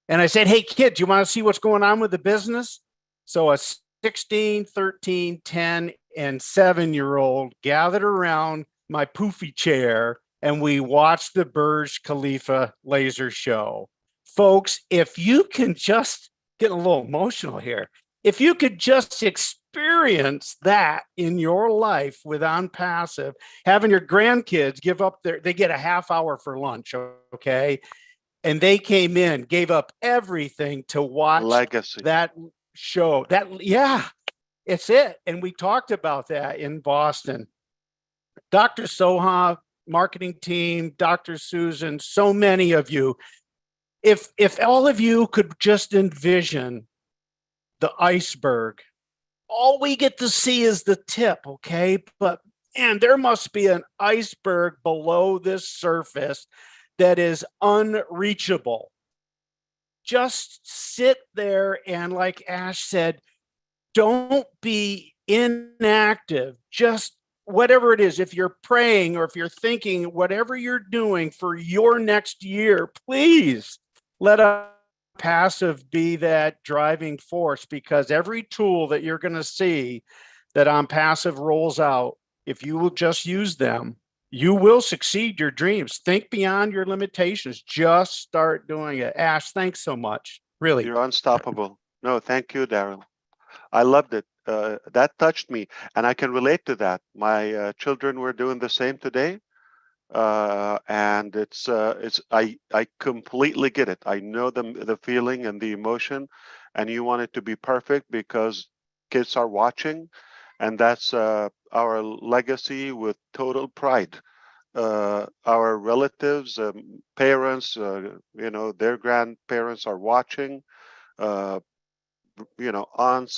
And I said, hey, kids, you want to see what's going on with the business? So a 16, 13, 10, and 7-year-old gathered around my poofy chair, and we watched the Burj Khalifa laser show. Folks, if you can just get a little emotional here, if you could just experience that in your life with Onpassive, having your grandkids give up they get a half hour for lunch, okay? And they came in, gave up everything to watch Legacy. that show. It's it. And we talked about that in Boston. Dr. Soha, marketing team, Dr. Susan, so many of you. If all of you could just envision the iceberg, all we get to see is the tip, okay? But man, there must be an iceberg below this surface that is unreachable. Just sit there and, like Ash said, don't be inactive. Just whatever it is, if you're praying or if you're thinking, whatever you're doing for your next year, please let Onpassive be that driving force, because every tool that you're going to see that Onpassive rolls out, if you will just use them, you will succeed your dreams. Think beyond your limitations. Just start doing it. Ash, thanks so much. Really. You're unstoppable. No, thank you, Daryl. I loved it. That touched me, and I can relate to that. My children were doing the same today, and I completely get it. I know the feeling and the emotion, and you want it to be perfect because kids are watching, and that's our legacy with total pride. Our relatives, parents, their grandparents are watching, aunts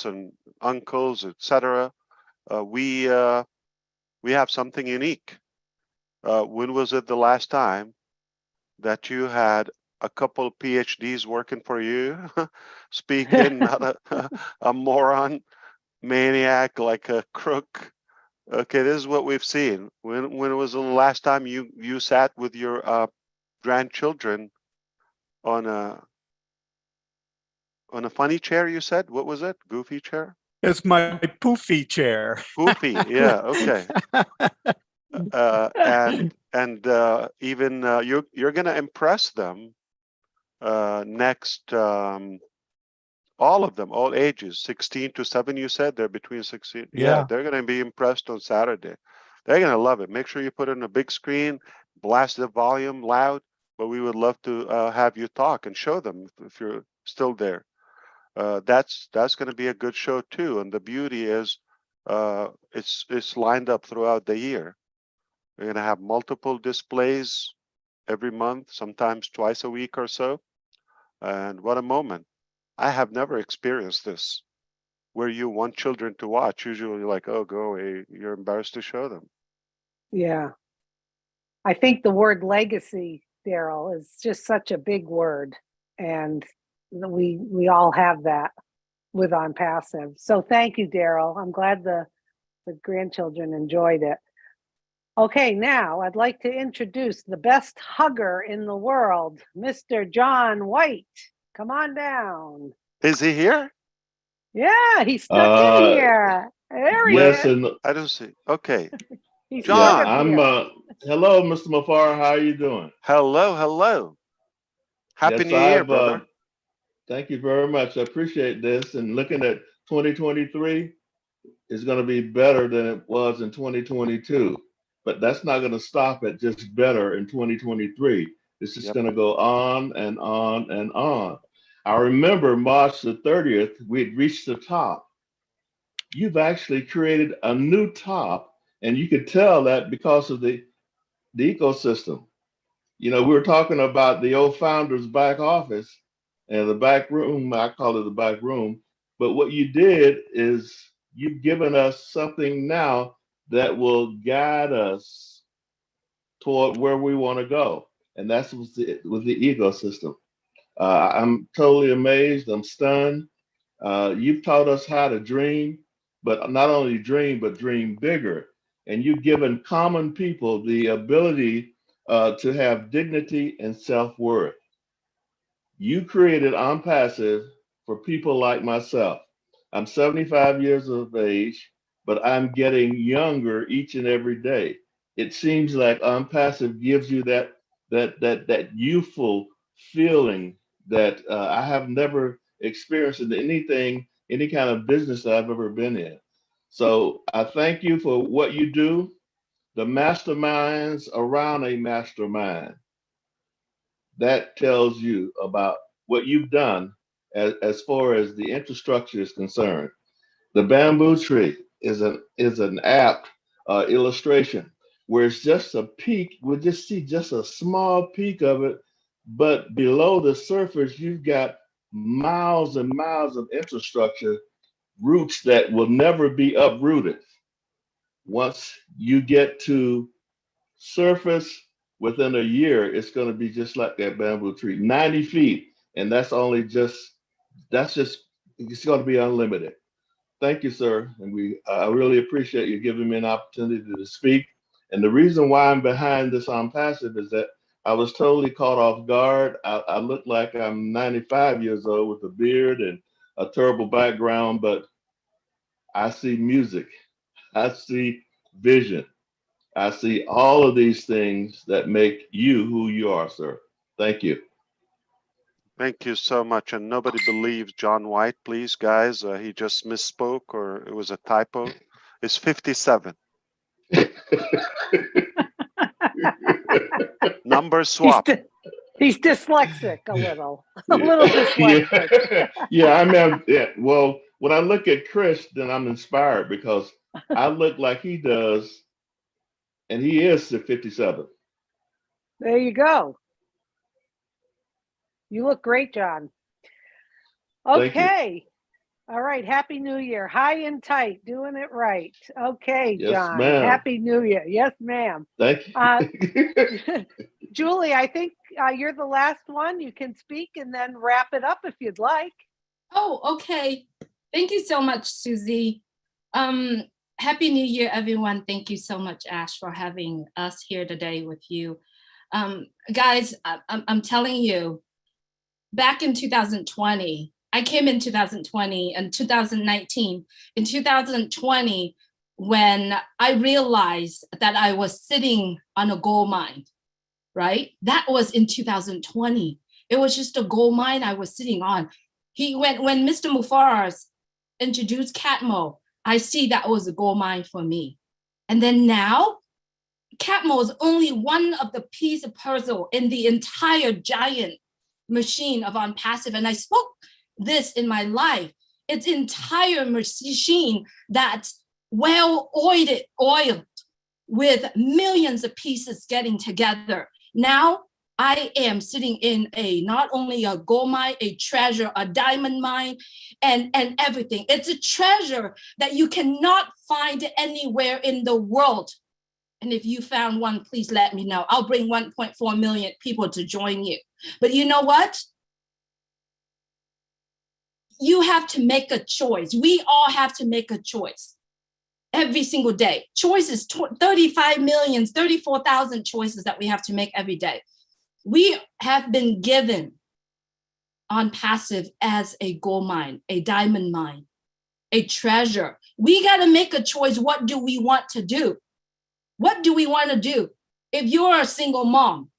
and uncles, etc. We have something unique. When was it the last time that you had a couple PhDs working for you, speaking, not a moron, maniac, like a crook? Okay, this is what we've seen. When was the last time you sat with your grandchildren on a funny chair? You said, what was it? Goofy chair? It's my poofy chair. Poofy, yeah, okay. And even you're gonna impress them next. All of them, all ages, 16 to 7. You said they're between 16. Yeah, Yeah. they're gonna be impressed on Saturday. They're gonna love it. Make sure you put it on a big screen, blast the volume loud. But we would love to have you talk and show them if you're still there. That's going to be a good show too. And the beauty is, it's lined up throughout the year. We're going to have multiple displays every month, sometimes twice a week or so. And what a moment! I have never experienced this, where you want children to watch. Usually, you're like, oh, go away. You're embarrassed to show them. Yeah. I think the word legacy, Daryl, is just such a big word. And we all have that with Onpassive. So thank you, Daryl. I'm glad the grandchildren enjoyed it. Okay, now I'd like to introduce the best hugger in the world, Mr. John White. Come on down. Is he here? Yeah, he snuck in here. There he Yes, is. and I don't see. Okay. He John. snuck up I'm here. hello, Mr. Mafar. How are you doing? Hello, hello. Happy Yes, New Year, brother. Thank you very much. I appreciate this. And looking at 2023 is going to be better than it was in 2022. But that's not going to stop at just better in 2023. It's just going to go on and on and on. I remember March the 30th, we had reached the top. You've actually created a new top, and you could tell that because of the ecosystem. You know, we were talking about the old founder's back office and the back room. I call it the back room. But what you did is you've given us something now that will guide us toward where we want to go. And that's with the ecosystem. I'm totally amazed. I'm stunned. You've taught us how to dream, but not only dream, but dream bigger. And you've given common people the ability to have dignity and self-worth. You created Onpassive for people like myself. I'm 75 years of age, but I'm getting younger each and every day. It seems like Onpassive gives you that youthful feeling that I have never experienced in any kind of business that I've ever been in. So I thank you for what you do, the masterminds around a mastermind. That tells you about what you've done as far as the infrastructure is concerned. The bamboo tree is an apt illustration where it's just a peak. We'll just see just a small peak of it, but below the surface, you've got miles and miles of infrastructure, roots that will never be uprooted. Once you get to surface, within a year, it's going to be just like that bamboo tree, 90 feet. And that's it's going to be unlimited. Thank you, sir. And I really appreciate you giving me an opportunity to speak. And the reason why I'm behind this Onpassive is that I was totally caught off guard. I look like I'm 95 years old with a beard and a terrible background, but I see music. I see vision. I see all of these things that make you who you are, sir. Thank you. Thank you so much. And nobody believes John White, please, guys. He just misspoke or it was a typo. It's 57. Number swap. He's dyslexic a little dyslexic. Yeah, I mean, well, when I look at Chris, then I'm inspired because I look like he does, and he is the 57. There you go. You look great, John. Thank you. Okay. All right. Happy New Year. High and tight, doing it right. Okay, Yes, John. ma'am. Happy New Year. Yes, ma'am. Thank you. Julie, I think you're the last one. You can speak and then wrap it up if you'd like. Oh, okay. Thank you so much, Susie. Happy New Year, everyone. Thank you so much, Ash, for having us here today with you. Guys, I'm telling you, back in 2020, I came in 2020 and 2019. In 2020, when I realized that I was sitting on a gold mine, right? That was in 2020. It was just a gold mine I was sitting on. When Mr. Mufaraz introduced Catmo, I see that was a gold mine for me. And then now, Catmo is only one of the piece of puzzle in the entire giant machine of Onpassive. And I spoke this in my life. It's entire machine that's well oiled with millions of pieces getting together. Now I am sitting in not only a gold mine, a treasure, a diamond mine, and everything. It's a treasure that you cannot find anywhere in the world. And if you found one, please let me know. I'll bring 1.4 million people to join you. But you know what? You have to make a choice. We all have to make a choice every single day. Choices, 35 million, 34,000 choices that we have to make every day. We have been given Onpassive as a gold mine, a diamond mine, a treasure. We got to make a choice. What do we want to do? What do we want to do? If you're a single mom,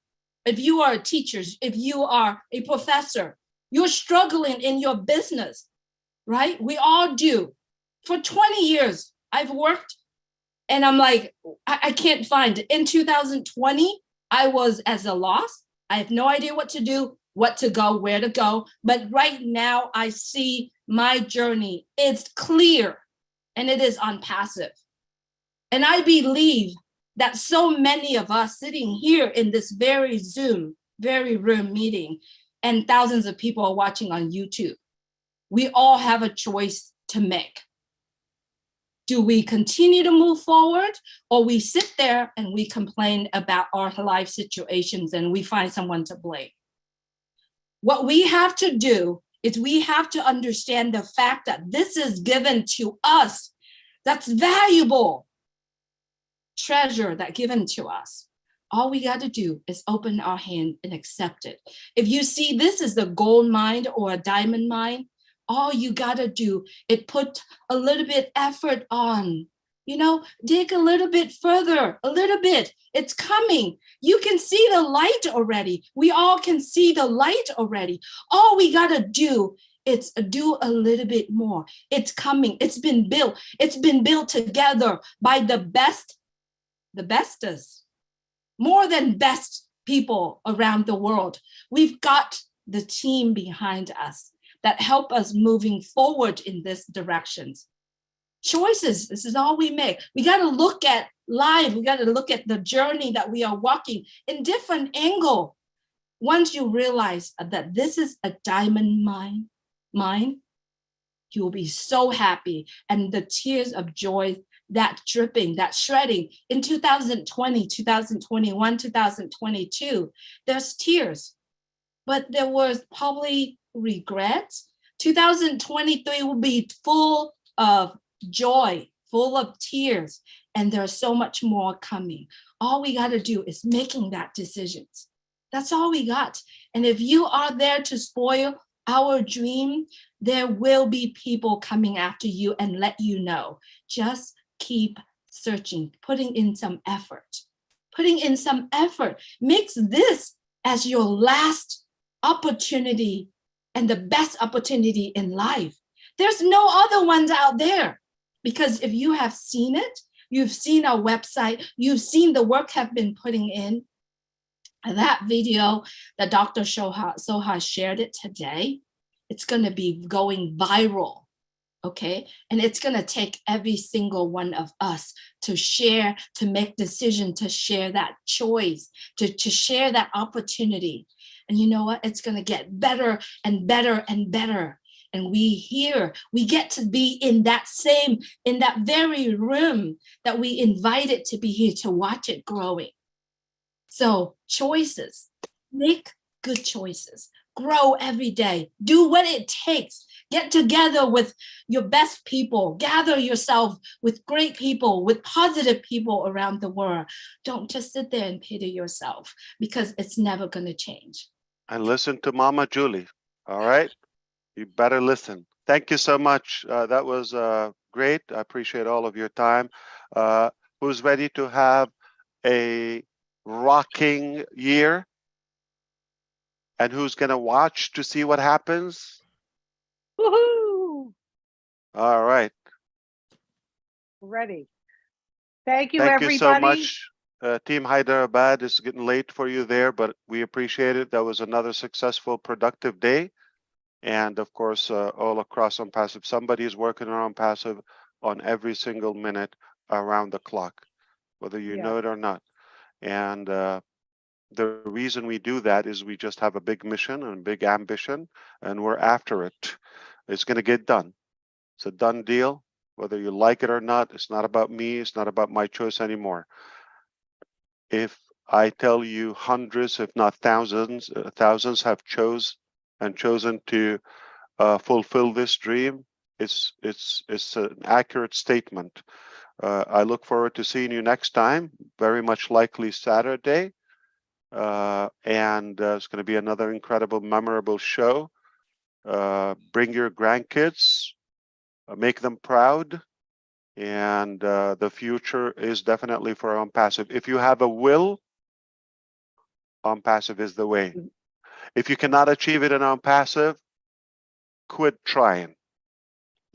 if you are a teacher, if you are a professor, you're struggling in your business, right? We all do. For 20 years, I've worked and I'm like, I can't find it. In 2020, I was at a loss. I have no idea what to do, what to go, where to go. But right now I see my journey. It's clear and it is Onpassive. And I believe that so many of us sitting here in this very room meeting, and thousands of people are watching on YouTube, we all have a choice to make. Do we continue to move forward, or we sit there and we complain about our life situations and we find someone to blame? What we have to do is we have to understand the fact that this is given to us. That's valuable treasure that given to us. All we got to do is open our hand and accept it. If you see this is a gold mine or a diamond mine, all you got to do is put a little bit effort on, dig a little bit further, a little bit. It's coming. You can see the light already. We all can see the light already. All we got to do is do a little bit more. It's coming. It's been built. It's been built together by the bestest, more than best people around the world. We've got the team behind us that help us moving forward in this directions. Choices, this is all we make. We got to look at life. We got to look at the journey that we are walking in different angle. Once you realize that this is a diamond mine, you will be so happy. And the tears of joy, that dripping, that shredding in 2020, 2021, 2022, there's tears, but there was probably regrets. 2023 will be full of joy, full of tears, and there's so much more coming. All we got to do is making that decisions. That's all we got. And if you are there to spoil our dream, there will be people coming after you and let you know. Just keep searching, putting in some effort. Putting in some effort makes this as your last opportunity and the best opportunity in life. There's no other ones out there, because if you have seen it, you've seen our website, you've seen the work have been putting in. That video that Dr. Soha shared it today, it's going to be going viral. Okay, and it's going to take every single one of us to share, to make decision, to share that choice, to share that opportunity. And you know what? It's going to get better and better and better. And we get to be in that very room that we invited to be here to watch it growing. So choices, make good choices, grow every day, do what it takes. Get together with your best people, gather yourself with great people, with positive people around the world. Don't just sit there and pity yourself, because it's never going to change. And listen to Mama Julie. All right. You better listen. Thank you so much. That was great. I appreciate all of your time. Who's ready to have a rocking year? And who's going to watch to see what happens? Woohoo! All right. Ready. Thank you, Thank everybody. you so much. Team Hyderabad, is getting late for you there, but we appreciate it. That was another successful, productive day. And of course, all across Onpassive, somebody is working on Onpassive on every single minute around the clock, whether you know it or not. And the reason we do that is we just have a big mission and a big ambition, and we're after it. It's going to get done. It's a done deal, whether you like it or not. It's not about me. It's not about my choice anymore. If I tell you hundreds, if not thousands have chosen to fulfill this dream, it's an accurate statement. I look forward to seeing you next time, very much likely Saturday. And it's going to be another incredible, memorable show. Bring your grandkids, make them proud, and the future is definitely for Onpassive. If you have a will, Onpassive is the way. If you cannot achieve it in Onpassive, quit trying.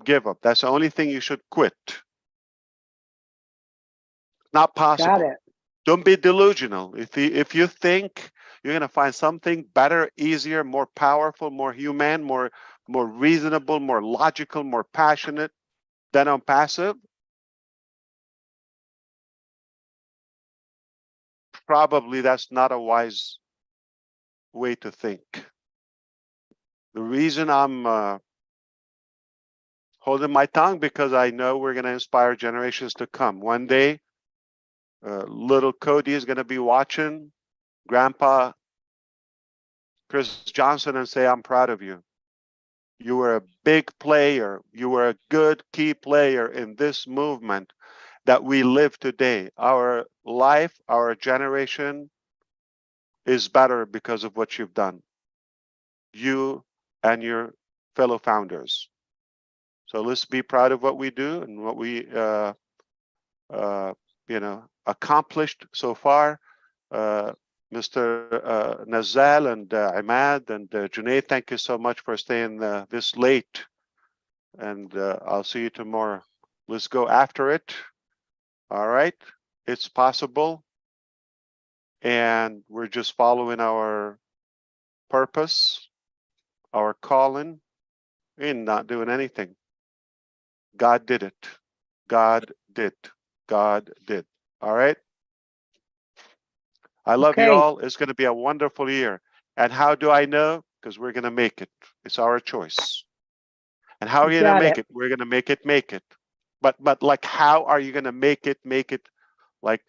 Give up. That's the only thing you should quit. Not possible. Got it. Don't be delusional. If you think you're going to find something better, easier, more powerful, more human, more reasonable, more logical, more passionate than Onpassive, probably that's not a wise way to think. The reason I'm holding my tongue, because I know we're going to inspire generations to come. One day, little Cody is going to be watching Grandpa Chris Johnson and say, I'm proud of you. You were a big player. You were a good key player in this movement that we live today. Our life, our generation is better because of what you've done. You and your fellow founders. So let's be proud of what we do and what we accomplished so far. Mr. Nazal and Imad and Junaid, thank you so much for staying this late. And I'll see you tomorrow. Let's go after it. All right. It's possible. And we're just following our purpose, our calling, and not doing anything. God did it. God did. God did. All right. I love you all. It's going to be a wonderful year. And how do I know? Because we're going to make it. It's our choice. And how are you going to make it? We're going to make it. But like, how are you going to make it? Like,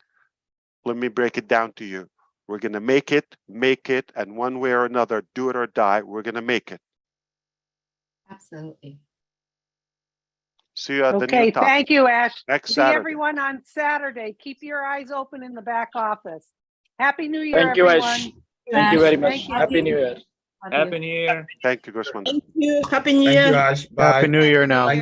let me break it down to you. We're going to make it, and one way or another, do it or die, we're going to make it. Absolutely. See you at the new Okay, topic. thank you, Ash. Next See Saturday. everyone on Saturday. Keep your eyes open in the back office. Happy New Year, Thank you, everyone. Ash. Thank you very much. Happy New Year. Happy New Year. Thank you, Grossman. Thank you. Happy New Thank Year. you, Ash. Bye. Happy New Year now. Thank